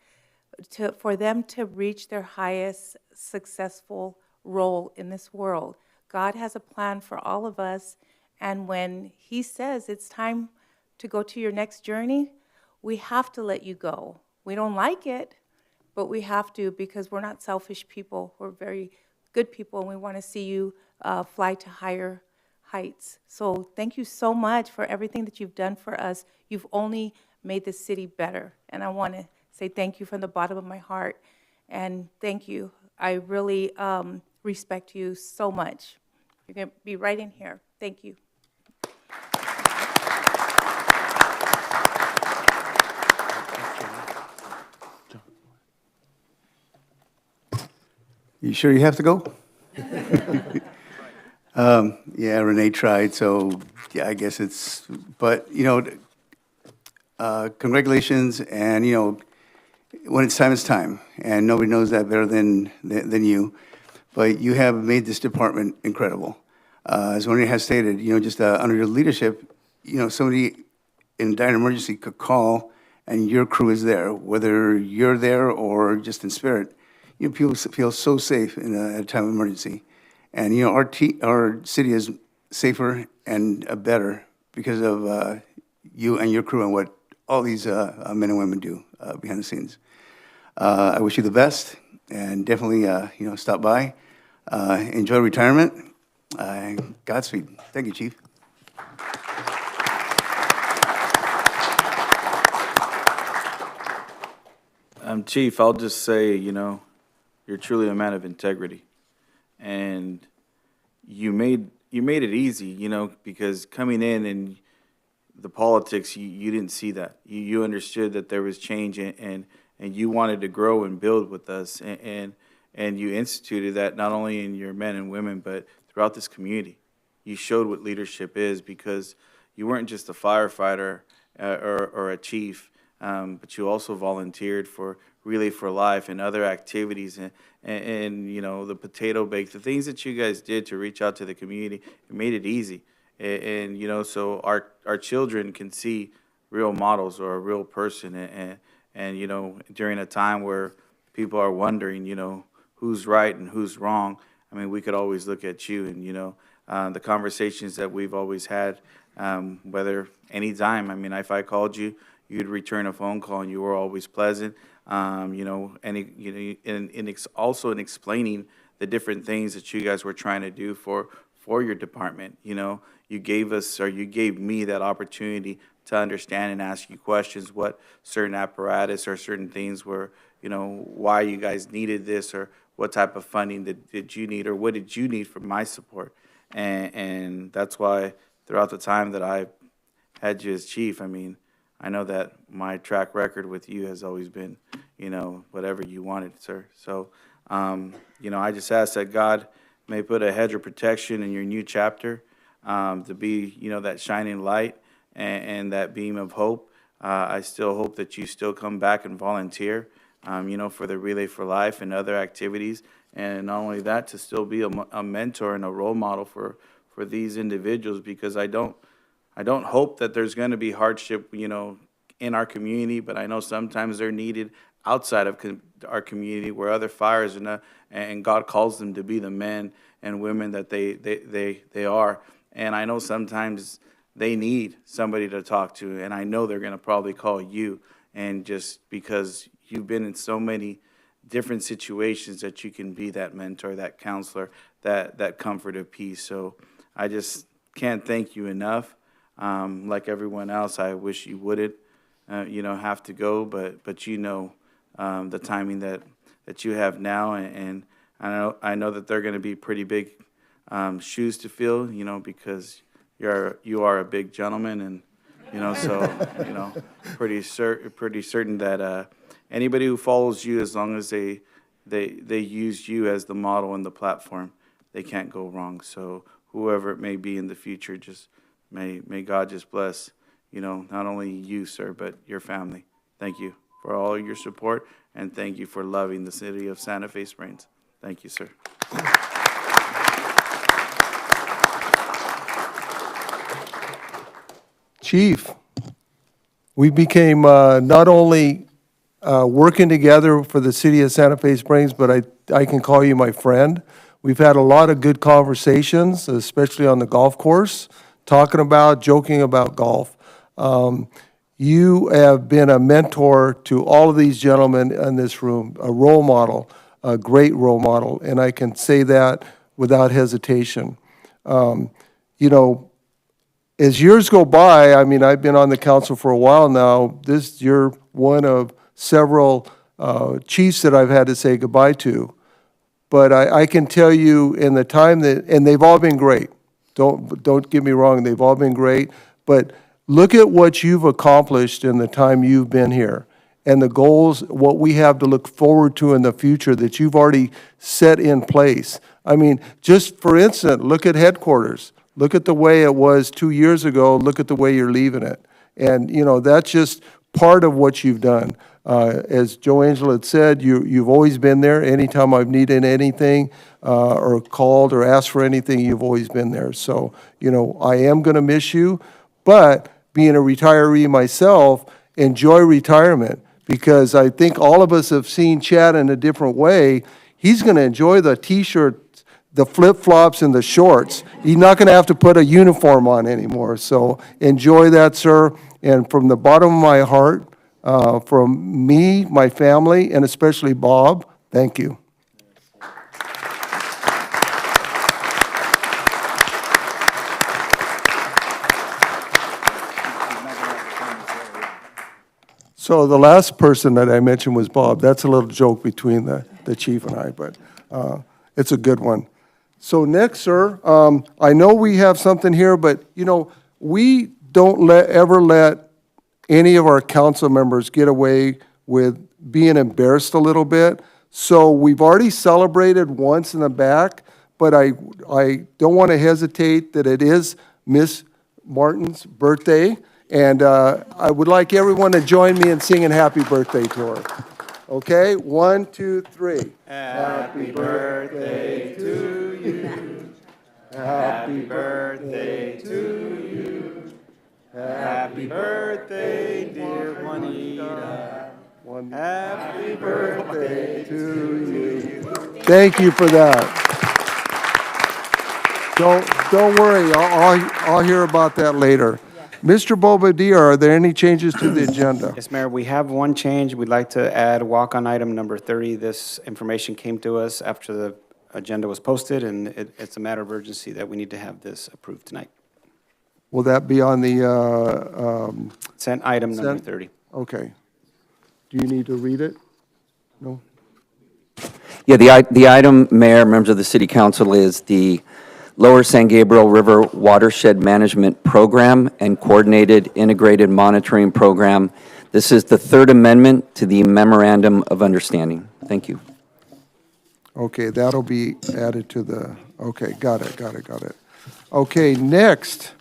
for them to reach their highest successful role in this world. God has a plan for all of us, and when He says it's time to go to your next journey, we have to let you go. We don't like it, but we have to, because we're not selfish people. We're very good people, and we want to see you fly to higher heights. So thank you so much for everything that you've done for us. You've only made the city better, and I want to say thank you from the bottom of my heart, and thank you. I really respect you so much. You're going to be right in here. Thank you. You sure you have to go? Yeah, Renee tried, so yeah, I guess it's, but, you know, congratulations, and, you know, when it's time, and nobody knows that better than you, but you have made this department incredible. As Wendy has stated, you know, just under your leadership, you know, somebody in dire emergency could call, and your crew is there, whether you're there or just in spirit. You know, people feel so safe in a time of emergency. And, you know, our city is safer and better because of you and your crew and what all these men and women do behind the scenes. I wish you the best, and definitely, you know, stop by. Enjoy retirement. Godspeed. Thank you, Chief. Chief, I'll just say, you know, you're truly a man of integrity, and you made it easy, you know, because coming in and the politics, you didn't see that. You understood that there was change, and you wanted to grow and build with us, and you instituted that not only in your men and women, but throughout this community. You showed what leadership is, because you weren't just a firefighter or a chief, but you also volunteered for Relay for Life and other activities, and you know, the potato bake, the things that you guys did to reach out to the community. It made it easy, and you know, so our children can see real models or a real person, and you know, during a time where people are wondering, you know, who's right and who's wrong, I mean, we could always look at you, and you know, the conversations that we've always had, whether any time, I mean, if I called you, you'd return a phone call, and you were always pleasant. You know, and also in explaining the different things that you guys were trying to do for your department. You know, you gave us, or you gave me, that opportunity to understand and ask you questions, what certain apparatus or certain things were, you know, why you guys needed this, or what type of funding did you need, or what did you need for my support. And that's why throughout the time that I had you as chief, I mean, I know that my track record with you has always been, you know, whatever you wanted, sir. So, you know, I just ask that God may put a hedge of protection in your new chapter, to be, you know, that shining light and that beam of hope. I still hope that you still come back and volunteer. for the Relay for Life and other activities. And not only that, to still be a mentor and a role model for these individuals, because I don't hope that there's going to be hardship, in our community, but I know sometimes they're needed outside of our community where other fires and God calls them to be the men and women that they are. And I know sometimes they need somebody to talk to, and I know they're going to probably call you, and just because you've been in so many different situations that you can be that mentor, that counselor, that comfort of peace. So I just can't thank you enough. Like everyone else, I wish you wouldn't, have to go, but the timing that you have now, and I know that they're going to be pretty big shoes to fill, because you are a big gentleman, and so pretty certain that anybody who follows you, as long as they use you as the model and the platform, they can't go wrong. So whoever it may be in the future, just may God just bless, not only you, sir, but your family. Thank you for all your support, and thank you for loving the city of Santa Fe Springs. Thank you, sir. Chief, we became not only working together for the city of Santa Fe Springs, but I can call you my friend. We've had a lot of good conversations, especially on the golf course, joking about golf. You have been a mentor to all of these gentlemen in this room, a role model, a great role model, and I can say that without hesitation. As years go by, I've been on the council for a while now. You're one of several chiefs that I've had to say goodbye to. But I can tell you in the time and they've all been great. Don't get me wrong, they've all been great. But look at what you've accomplished in the time you've been here, and the goals, what we have to look forward to in the future that you've already set in place. Just for instance, look at headquarters. Look at the way it was 2 years ago. Look at the way you're leaving it. And, that's just part of what you've done. As Joe Angel had said, you've always been there. Anytime I've needed anything or called or asked for anything, you've always been there. So, I am going to miss you. But being a retiree myself, enjoy retirement, because I think all of us have seen Chad in a different way. He's going to enjoy the T-shirt, the flip-flops, and the shorts. He's not going to have to put a uniform on anymore. So enjoy that, sir. And from the bottom of my heart, from me, my family, and especially Bob, thank you. So the last person that I mentioned was Bob. That's a little joke between the chief and I, but it's a good one. So next, sir, I know we have something here, but, we don't ever let any of our council members get away with being embarrassed a little bit. So we've already celebrated once in the back, but I don't want to hesitate that it is Miss Martin's birthday. And I would like everyone to join me in singing happy birthday to her. Okay, 1, 2, 3. Happy birthday to you. Happy birthday to you. Happy birthday, dear Juanita. Happy birthday to you. Thank you for that. Don't worry, I'll hear about that later. Mr. Bobadilla, are there any changes to the agenda? Yes, Mayor, we have one change. We'd like to add walk-on item number 30. This information came to us after the agenda was posted, and it's a matter of urgency that we need to have this approved tonight. Will that be on the, Consent item number 30. okay. Do you need to read it? No? Yeah, the item, Mayor, members of the City Council, is the Lower San Gabriel River Watershed Management Program and Coordinated Integrated Monitoring Program. This is the third amendment to the Memorandum of Understanding. Thank you. Okay, that'll be added to the, okay, got it. Okay, next,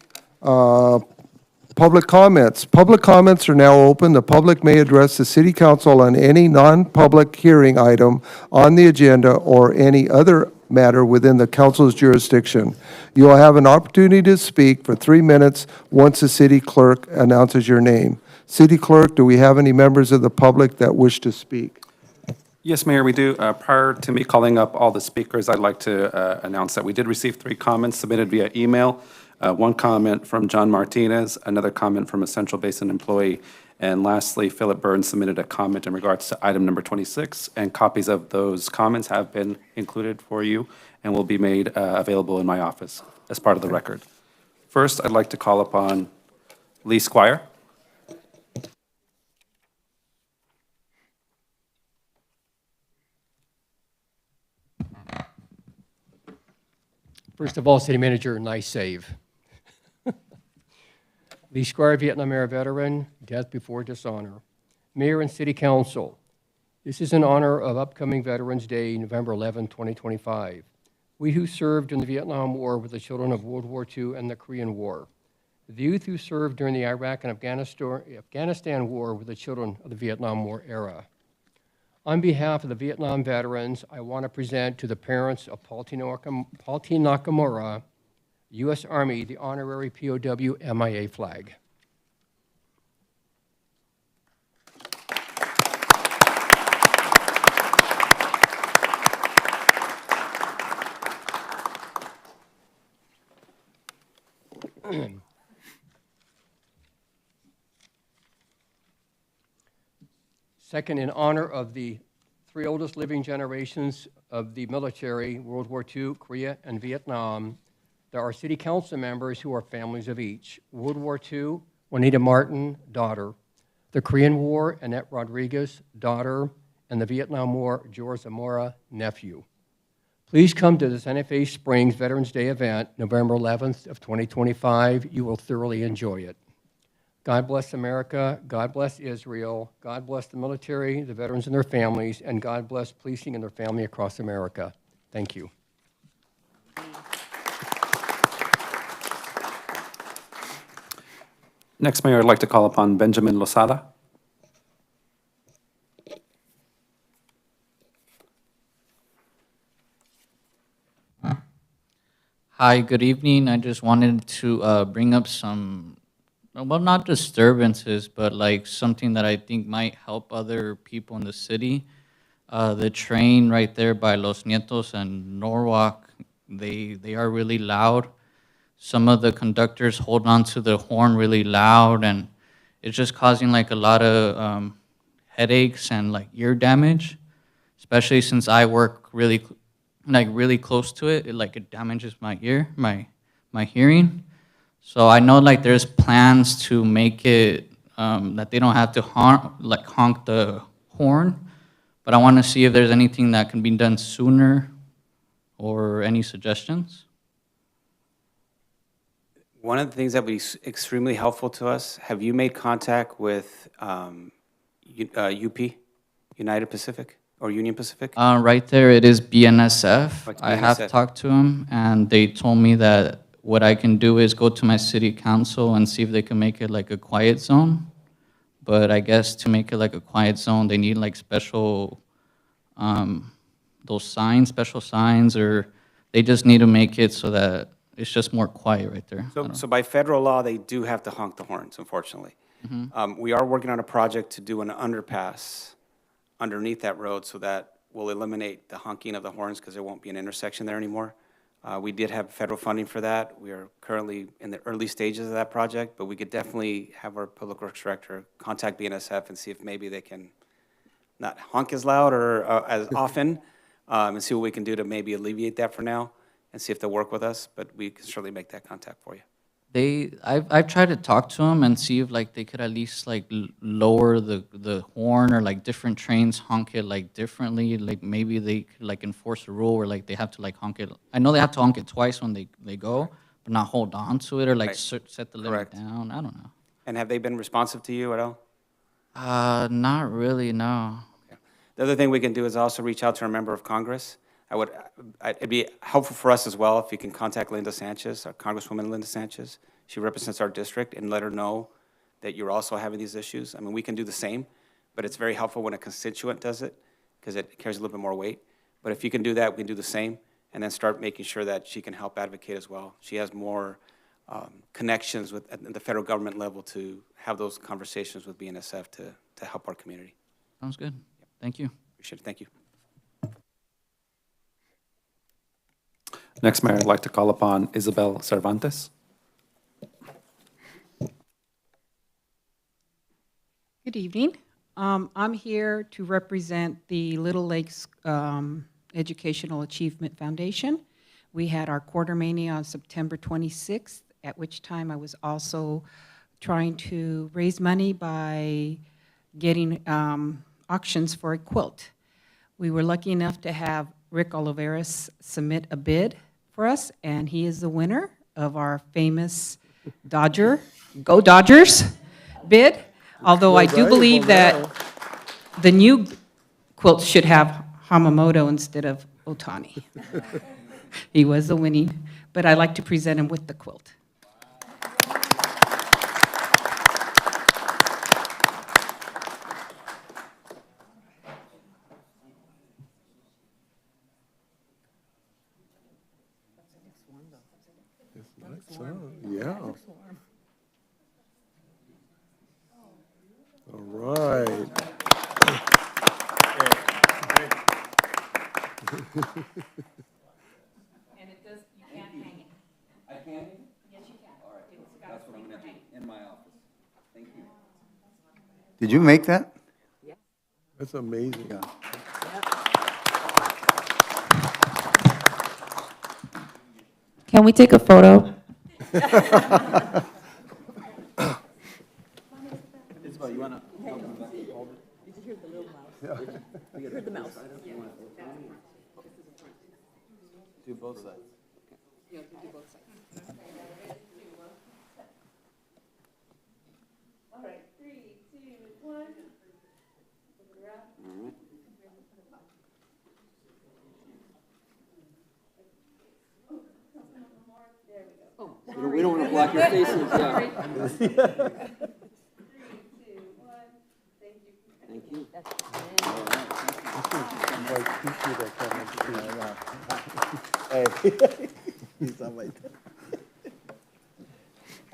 Public comments. Public comments are now open. The public may address the city council on any non-public hearing item on the agenda or any other matter within the council's jurisdiction. You will have an opportunity to speak for 3 minutes once the city clerk announces your name. City Clerk, do we have any members of the public that wish to speak? Yes, Mayor, we do. Prior to me calling up all the speakers, I'd like to announce that we did receive 3 comments submitted via email. One comment from John Martinez, another comment from a Central Basin employee, and lastly, Philip Burns submitted a comment in regards to item number 26, and copies of those comments have been included for you and will be made available in my office as part of the record. First, I'd like to call upon Lee Squire. First of all, City Manager, nice save. Lee Squire, Vietnam era veteran, death before dishonor. Mayor and City Council, this is in honor of upcoming Veterans Day, November 11, 2025. We who served in the Vietnam War were the children of World War II and the Korean War. The youth who served during the Iraq and Afghanistan War were the children of the Vietnam War era. On behalf of the Vietnam veterans, I want to present to the parents of Paul T. Nakamura, U.S. Army, the honorary POW MIA flag. Second, in honor of the 3 oldest living generations of the military, World War II, Korea, and Vietnam, there are city council members who are families of each. World War II, Juanita Martin, daughter. The Korean War, Annette Rodriguez, daughter. And the Vietnam War, George Zamora, nephew. Please come to the Santa Fe Springs Veterans Day event, November 11th of 2025. You will thoroughly enjoy it. God bless America, God bless Israel, God bless the military, the veterans and their families, and God bless policing and their family across America. Thank you. Next, Mayor, I'd like to call upon Benjamin Losada. Hi, good evening. I just wanted to bring up some, well, not disturbances, but like something that I think might help other people in the city. The train right there by Los Nietos and Norwalk, they are really loud. Some of the conductors hold on to the horn really loud, and it's just causing like a lot of headaches and like ear damage, especially since I work really close to it. It damages my ear, my hearing. So I know like there's plans to make it that they don't have to honk the horn, but I want to see if there's anything that can be done sooner or any suggestions. One of the things that would be extremely helpful to us, have you made contact with UP, United Pacific, or Union Pacific? Right there, it is BNSF. Like I have BNSF. talked to them, and they told me that what I can do is go to my city council and see if they can make it like a quiet zone. But I guess to make it like a quiet zone, they need like special, those signs, special signs, or they just need to make it so that it's just more quiet right there. So by federal law, they do have to honk the horns, unfortunately. We are working on a project to do an underpass underneath that road so that will eliminate the honking of the horns because there won't be an intersection there anymore. We did have federal funding for that. We are currently in the early stages of that project, but we could definitely have our Public Works Director contact BNSF and see if maybe they can not honk as loud or as often, and see what we can do to maybe alleviate that for now and see if they'll work with us, but we can certainly make that contact for you. I've tried to talk to them and see if like they could at least like lower the horn, or like different trains honk it like differently. Like maybe they could like enforce a rule where like they have to like honk it. I know they have to honk it twice when they go, but not hold on to it or like Right. set the limit down. I don't know. And have they been responsive to you at all? Not really, no. The other thing we can do is also reach out to a member of Congress. It'd be helpful for us as well if you can contact Linda Sanchez, our Congresswoman Linda Sanchez. she represents our district, and let her know that you're also having these issues. I mean, we can do the same, but it's very helpful when a constituent does it, because it carries a little bit more weight. But if you can do that, we can do the same, and then start making sure that she can help advocate as well. She has more connections with, at the federal government level, to have those conversations with BNSF to help our community. Sounds good. Thank you. Appreciate it. Thank you. Next, Mayor, I'd like to call upon Isabel Cervantes. Good evening. I'm here to represent the Little Lakes Educational Achievement Foundation. We had our Quartermania on September 26th, at which time I was also trying to raise money by getting auctions for a quilt. We were lucky enough to have Rick Oliveras submit a bid for us, and he is the winner of our famous Dodger, Go Dodgers bid. Although I do believe that the new quilt should have Hamamoto instead of Otani. He was the winning, but I'd like to present him with the quilt. Yeah. All right. And it does, you can't hang it. I can? Yes, you can. All right, that's what I'm gonna do in my office. Thank you. Did you make that? That's amazing. Can we take a photo? Isabel, you want to hold it? Did you hear the little mouse? You heard the mouse? Do both sides. Yeah, do both sides. All right, 3, 2, 1. We don't want to block your faces, yeah. 3, 2, 1. Thank you. Thank you. Hey, he's on my,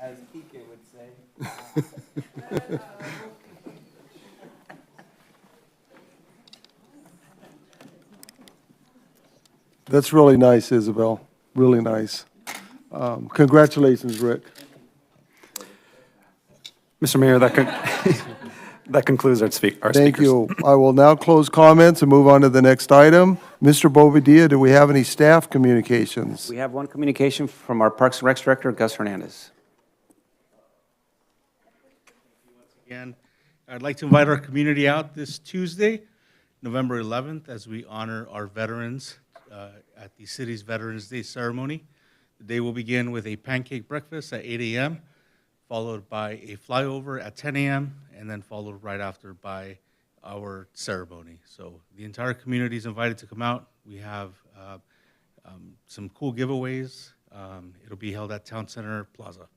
as PK would say. That's really nice, Isabel. Really nice. Congratulations, Rick. Mr. Mayor, that concludes our speakers. Thank you. I will now close comments and move on to the next item. Mr. Bobadilla, do we have any staff communications? We have one communication from our Parks and Recs Director, Gus Hernandez. Again, I'd like to invite our community out this Tuesday, November 11th, as we honor our veterans at the city's Veterans Day ceremony. The day will begin with a pancake breakfast at 8 a.m., followed by a flyover at 10 a.m., and then followed right after by our ceremony. So the entire community is invited to come out. We have some cool giveaways. It'll be held at Town Center Plaza.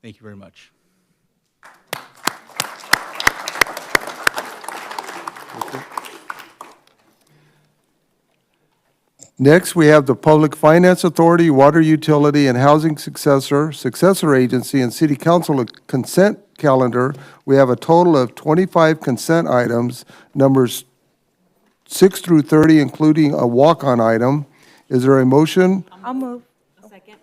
Thank you very much. Next, we have the Public Finance Authority, Water Utility, and Housing Successor Agency, and City Council consent calendar. We have a total of 25 consent items, numbers 6 through 30, including a walk-on item. Is there a motion? I'll move. A second.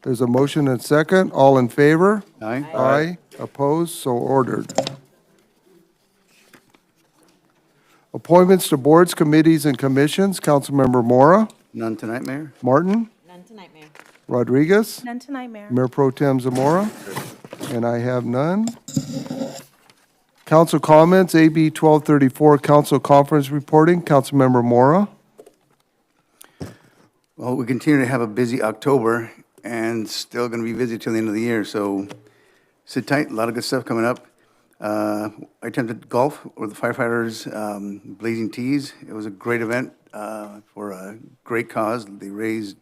There's a motion and second. All in favor? Aye. Aye. Opposed? So ordered. Appointments to boards, committees, and commissions. Councilmember Mora. None tonight, Mayor? Martin. None tonight, Mayor. Rodriguez. None tonight, Mayor. Mayor Pro Tem Zamora. And I have none. Council comments, AB 1234, council conference reporting. Councilmember Mora. Well, we continue to have a busy October and still going to be busy till the end of the year, so sit tight, a lot of good stuff coming up. I attempted golf with the firefighters, Blazing Tees. It was a great event for a great cause. They raised,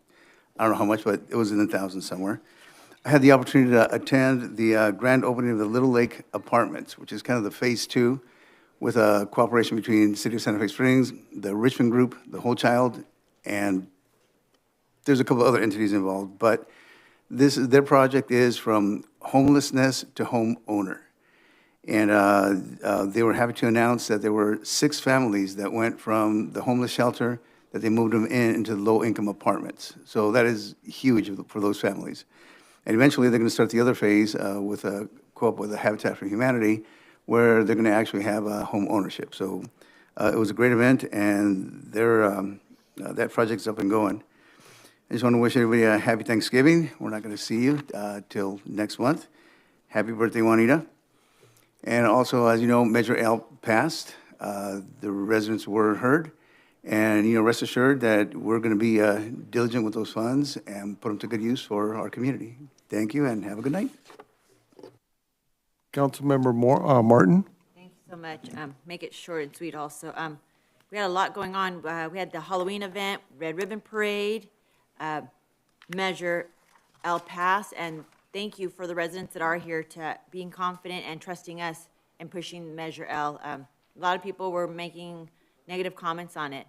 I don't know how much, but it was in the thousands somewhere. I had the opportunity to attend the grand opening of the Little Lake Apartments, which is kind of the phase two, with a cooperation between City of Santa Fe Springs, the Richmond Group, the Whole Child, and there's a couple of other entities involved. But their project is from homelessness to home owner. And they were happy to announce that there were 6 families that went from the homeless shelter, that they moved them into low-income apartments. So that is huge for those families. And eventually, they're going to start the other phase with a co-op with the Habitat for Humanity, where they're going to actually have home ownership. So it was a great event, and that project's up and going. I just want to wish everybody a happy Thanksgiving. We're not going to see you till next month. Happy birthday, Juanita. And also, as you know, Measure L passed. The residents were heard. And, rest assured that we're going to be diligent with those funds and put them to good use for our community. Thank you, and have a good night. Councilmember Martin? Thank you so much. Make it short and sweet also. We had a lot going on. We had the Halloween event, Red Ribbon Parade, Measure El Pass, and thank you for the residents that are here to being confident and trusting us and pushing Measure L. A lot of people were making negative comments on it,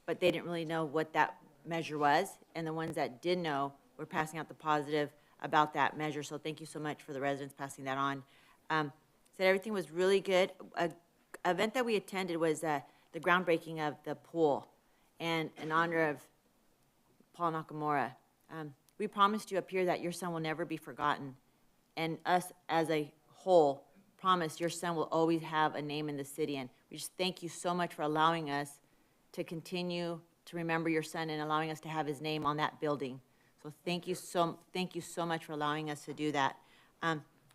but they didn't really know what that measure was, and the ones that did know were passing out the positive about that measure. So thank you so much for the residents passing that on. Said everything was really good. An event that we attended was the groundbreaking of the pool, and in honor of Paul Nakamura. We promised you up here that your son will never be forgotten, and us as a whole promise your son will always have a name in the city. And we just thank you so much for allowing us to continue to remember your son and allowing us to have his name on that building. So thank you so much for allowing us to do that.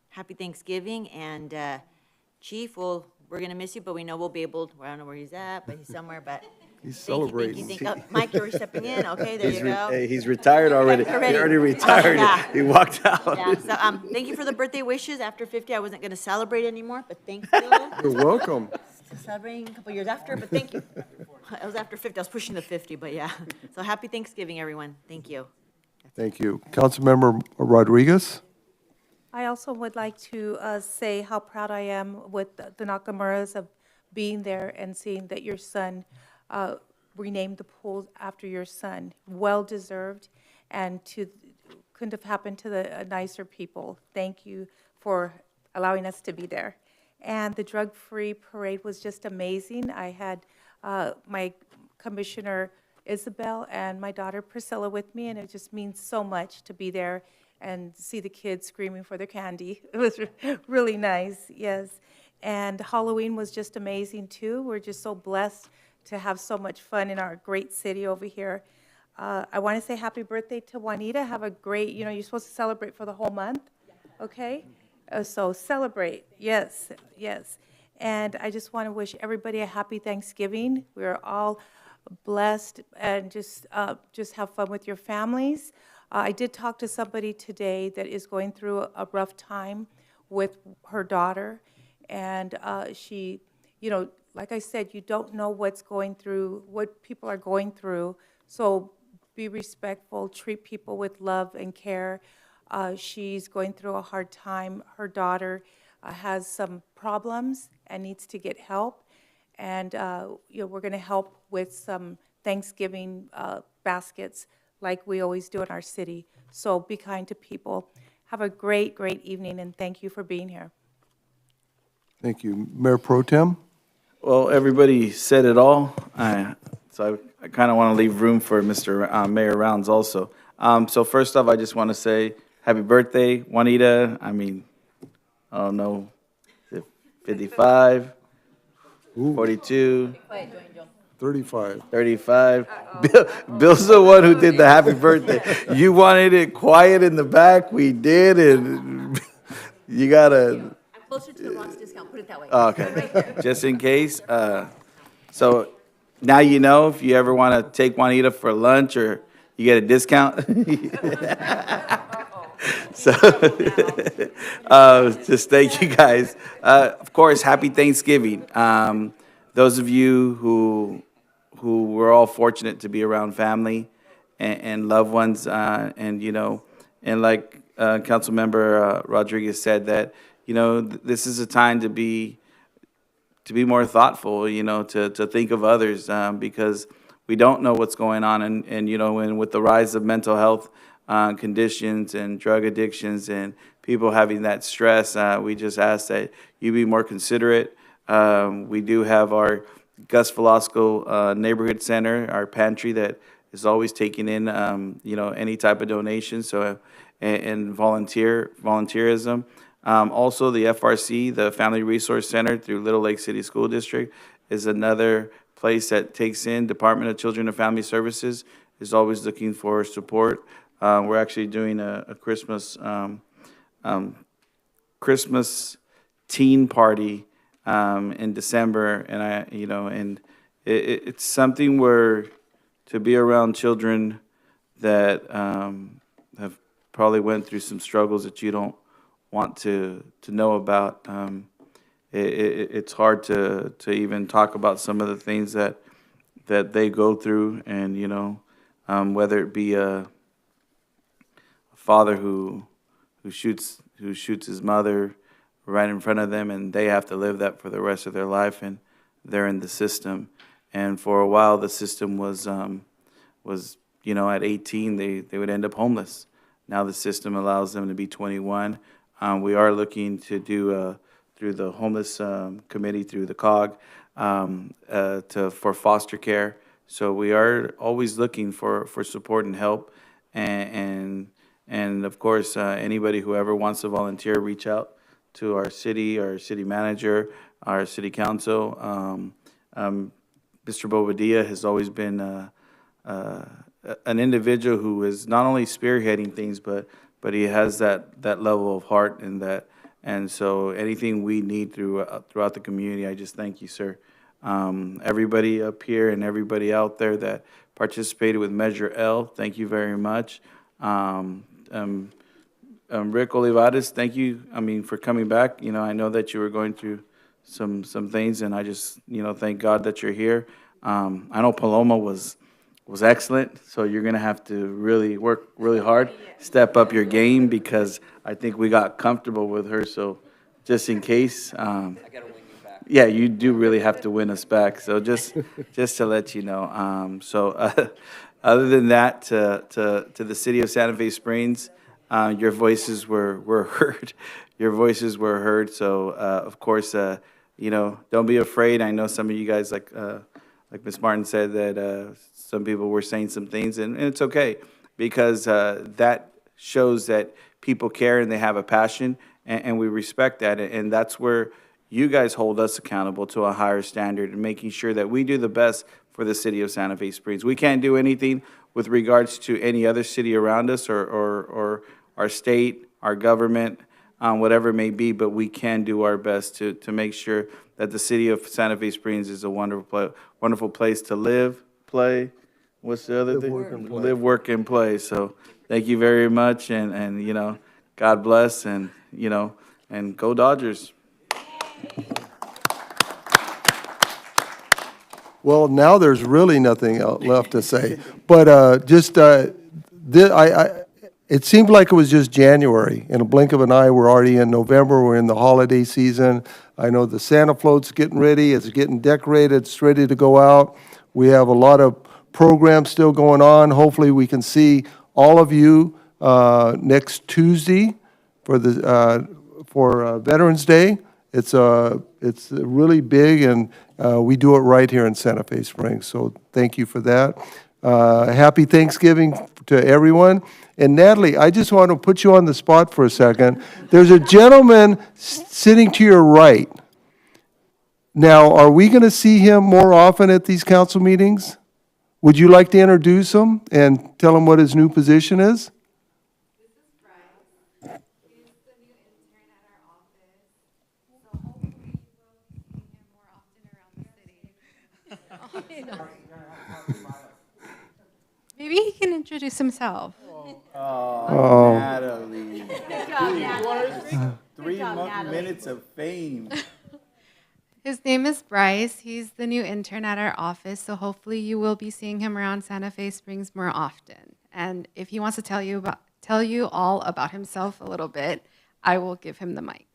Happy Thanksgiving, and Chief, we're going to miss you, but we know we'll be able to, I don't know where he's at, but he's somewhere, but He's thank you, celebrating. thank you. Oh, Mike, you're stepping in, okay, there you go. Hey, he's retired already. You're ready. He already retired. Yeah. He walked out. Yeah, so thank you for the birthday wishes. After 50, I wasn't going to celebrate anymore, but thank you. You're welcome. Celebrating a couple years after, but thank you. It was after 50, I was pushing the 50, but yeah. So happy Thanksgiving, everyone. Thank you. Thank you. Councilmember Rodriguez? I also would like to say how proud I am with the Nakamuras of being there and seeing that your son renamed the pool after your son. Well-deserved, and couldn't have happened to the nicer people. Thank you for allowing us to be there. And the drug-free parade was just amazing. I had my Commissioner Isabel and my daughter Priscilla with me, and it just means so much to be there and see the kids screaming for their candy. It was really nice, yes. And Halloween was just amazing, too. We're just so blessed to have so much fun in our great city over here. I want to say happy birthday to Juanita. Have a great, you're supposed to celebrate for the whole month, okay? So celebrate, yes, yes. And I just want to wish everybody a happy Thanksgiving. We're all blessed, and just have fun with your families. I did talk to somebody today that is going through a rough time with her daughter, and she, like I said, you don't know what people are going through, so be respectful, treat people with love and care. She's going through a hard time. Her daughter has some problems and needs to get help, and we're going to help with some Thanksgiving baskets like we always do in our city. So be kind to people. Have a great, great evening, and thank you for being here. Thank you. Mayor Pro Tem? Well, everybody said it all, so I kind of want to leave room for Mr. Mayor Rounds also. So first off, I just want to say happy birthday, Juanita. I don't know, is it 55, 42? 35. 35. Bill's the one who did the happy birthday. You wanted it quiet in the back, we did, and you gotta... I'm closer to the Ross discount, put it that way. Okay, just in case. So now you know if you ever want to take Juanita for lunch or you get a discount. So, just thank you guys. Of course, happy Thanksgiving. Those of you who were all fortunate to be around family and loved ones, and like Councilmember Rodriguez said, that, this is a time to be more thoughtful, to think of others, because we don't know what's going on. And with the rise of mental health conditions and drug addictions and people having that stress, we just ask that you be more considerate. We do have our Gus Velasco Neighborhood Center, our pantry that is always taking in, any type of donation, so, and volunteerism. Also, the FRC, the Family Resource Center through Little Lake City School District, is another place that takes in. Department of Children and Family Services is always looking for support. We're actually doing a Christmas Christmas teen party in December, and it's something where to be around children that have probably went through some struggles that you don't want to know about. It's hard to even talk about some of the things that they go through, and whether it be a father who shoots his mother right in front of them, and they have to live that for the rest of their life, and they're in the system. And for a while, the system was at 18 they would end up homeless. Now the system allows them to be 21. We are looking to do through the homeless committee, through the COG, for foster care. So we are always looking for support and help, and of course, anybody who ever wants to volunteer, reach out to our city manager, our city council. Mr. Bobadilla has always been an individual who is not only spearheading things, but he has that level of heart and so anything we need throughout the community, I just thank you, sir. Everybody up here and everybody out there that participated with Measure L, thank you very much. Rick Olivares, thank you, for coming back. I know that you were going through some things, and I just, thank God that you're here. I know Paloma was excellent, so you're going to have to really work really hard, step up your game, because I think we got comfortable with her, so just in case. I got to win you back. Yeah, you do really have to win us back, so just to let you know. Other than that, to the city of Santa Fe Springs, your voices were heard. Your voices were heard, so of course, don't be afraid. I know some of you guys, like Ms. Martin said, that some people were saying some things, and it's okay, because that shows that people care and they have a passion, and we respect that, and that's where you guys hold us accountable to a higher standard and making sure that we do the best for the city of Santa Fe Springs. We can't do anything with regards to any other city around us or our state, our government, whatever it may be, but we can do our best to make sure that the city of Santa Fe Springs is a wonderful place to live, play. What's the other thing? Work, and play. Live, work, and play. So thank you very much, and God bless, and go Dodgers. Well, now there's really nothing left to say. But it seemed like it was just January. In a blink of an eye, we're already in November. We're in the holiday season. I know the Santa float's getting ready. It's getting decorated. It's ready to go out. We have a lot of programs still going on. Hopefully, we can see all of you next Tuesday for Veterans Day. It's really big, and we do it right here in Santa Fe Springs. So thank you for that. Happy Thanksgiving to everyone. And Natalie, I just want to put you on the spot for a second. There's a gentleman sitting to your right. Now, are we going to see him more often at these council meetings? Would you like to introduce him and tell him what his new position is? Maybe he can introduce himself. Oh, Natalie. Good job, Natalie. Three minutes of fame. His name is Bryce. He's the new intern at our office, so hopefully you will be seeing him around Santa Fe Springs more often. And if he wants to tell tell you all about himself a little bit. I will give him the mic.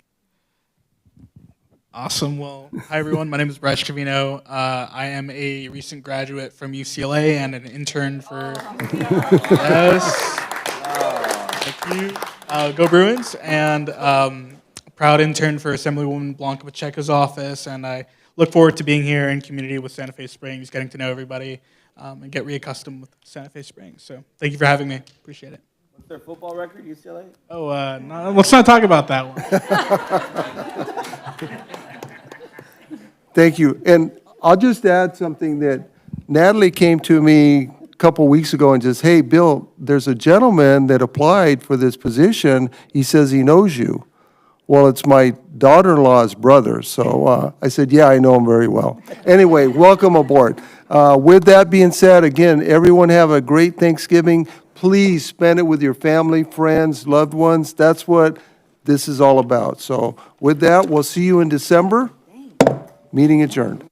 Awesome. Well, hi everyone. My name is Bryce Trevino. I am a recent graduate from UCLA and an intern for. Yes. Thank you. Go Bruins! And proud intern for Assemblywoman Blanca Pacheco's office. And I look forward to being here in community with Santa Fe Springs, getting to know everybody, and get reaccustomed with Santa Fe Springs. So thank you for having me. Appreciate it. What's their football record, UCLA? Oh, no, let's not talk about that one. Thank you. And I'll just add something that Natalie came to me a couple weeks ago and says, hey, Bill, there's a gentleman that applied for this position. He says he knows you. Well, it's my daughter-in-law's brother. So I said, yeah, I know him very well. Anyway, welcome aboard. With that being said, again, everyone have a great Thanksgiving. Please spend it with your family, friends, loved ones. That's what this is all about. So with that, we'll see you in December. Meeting adjourned.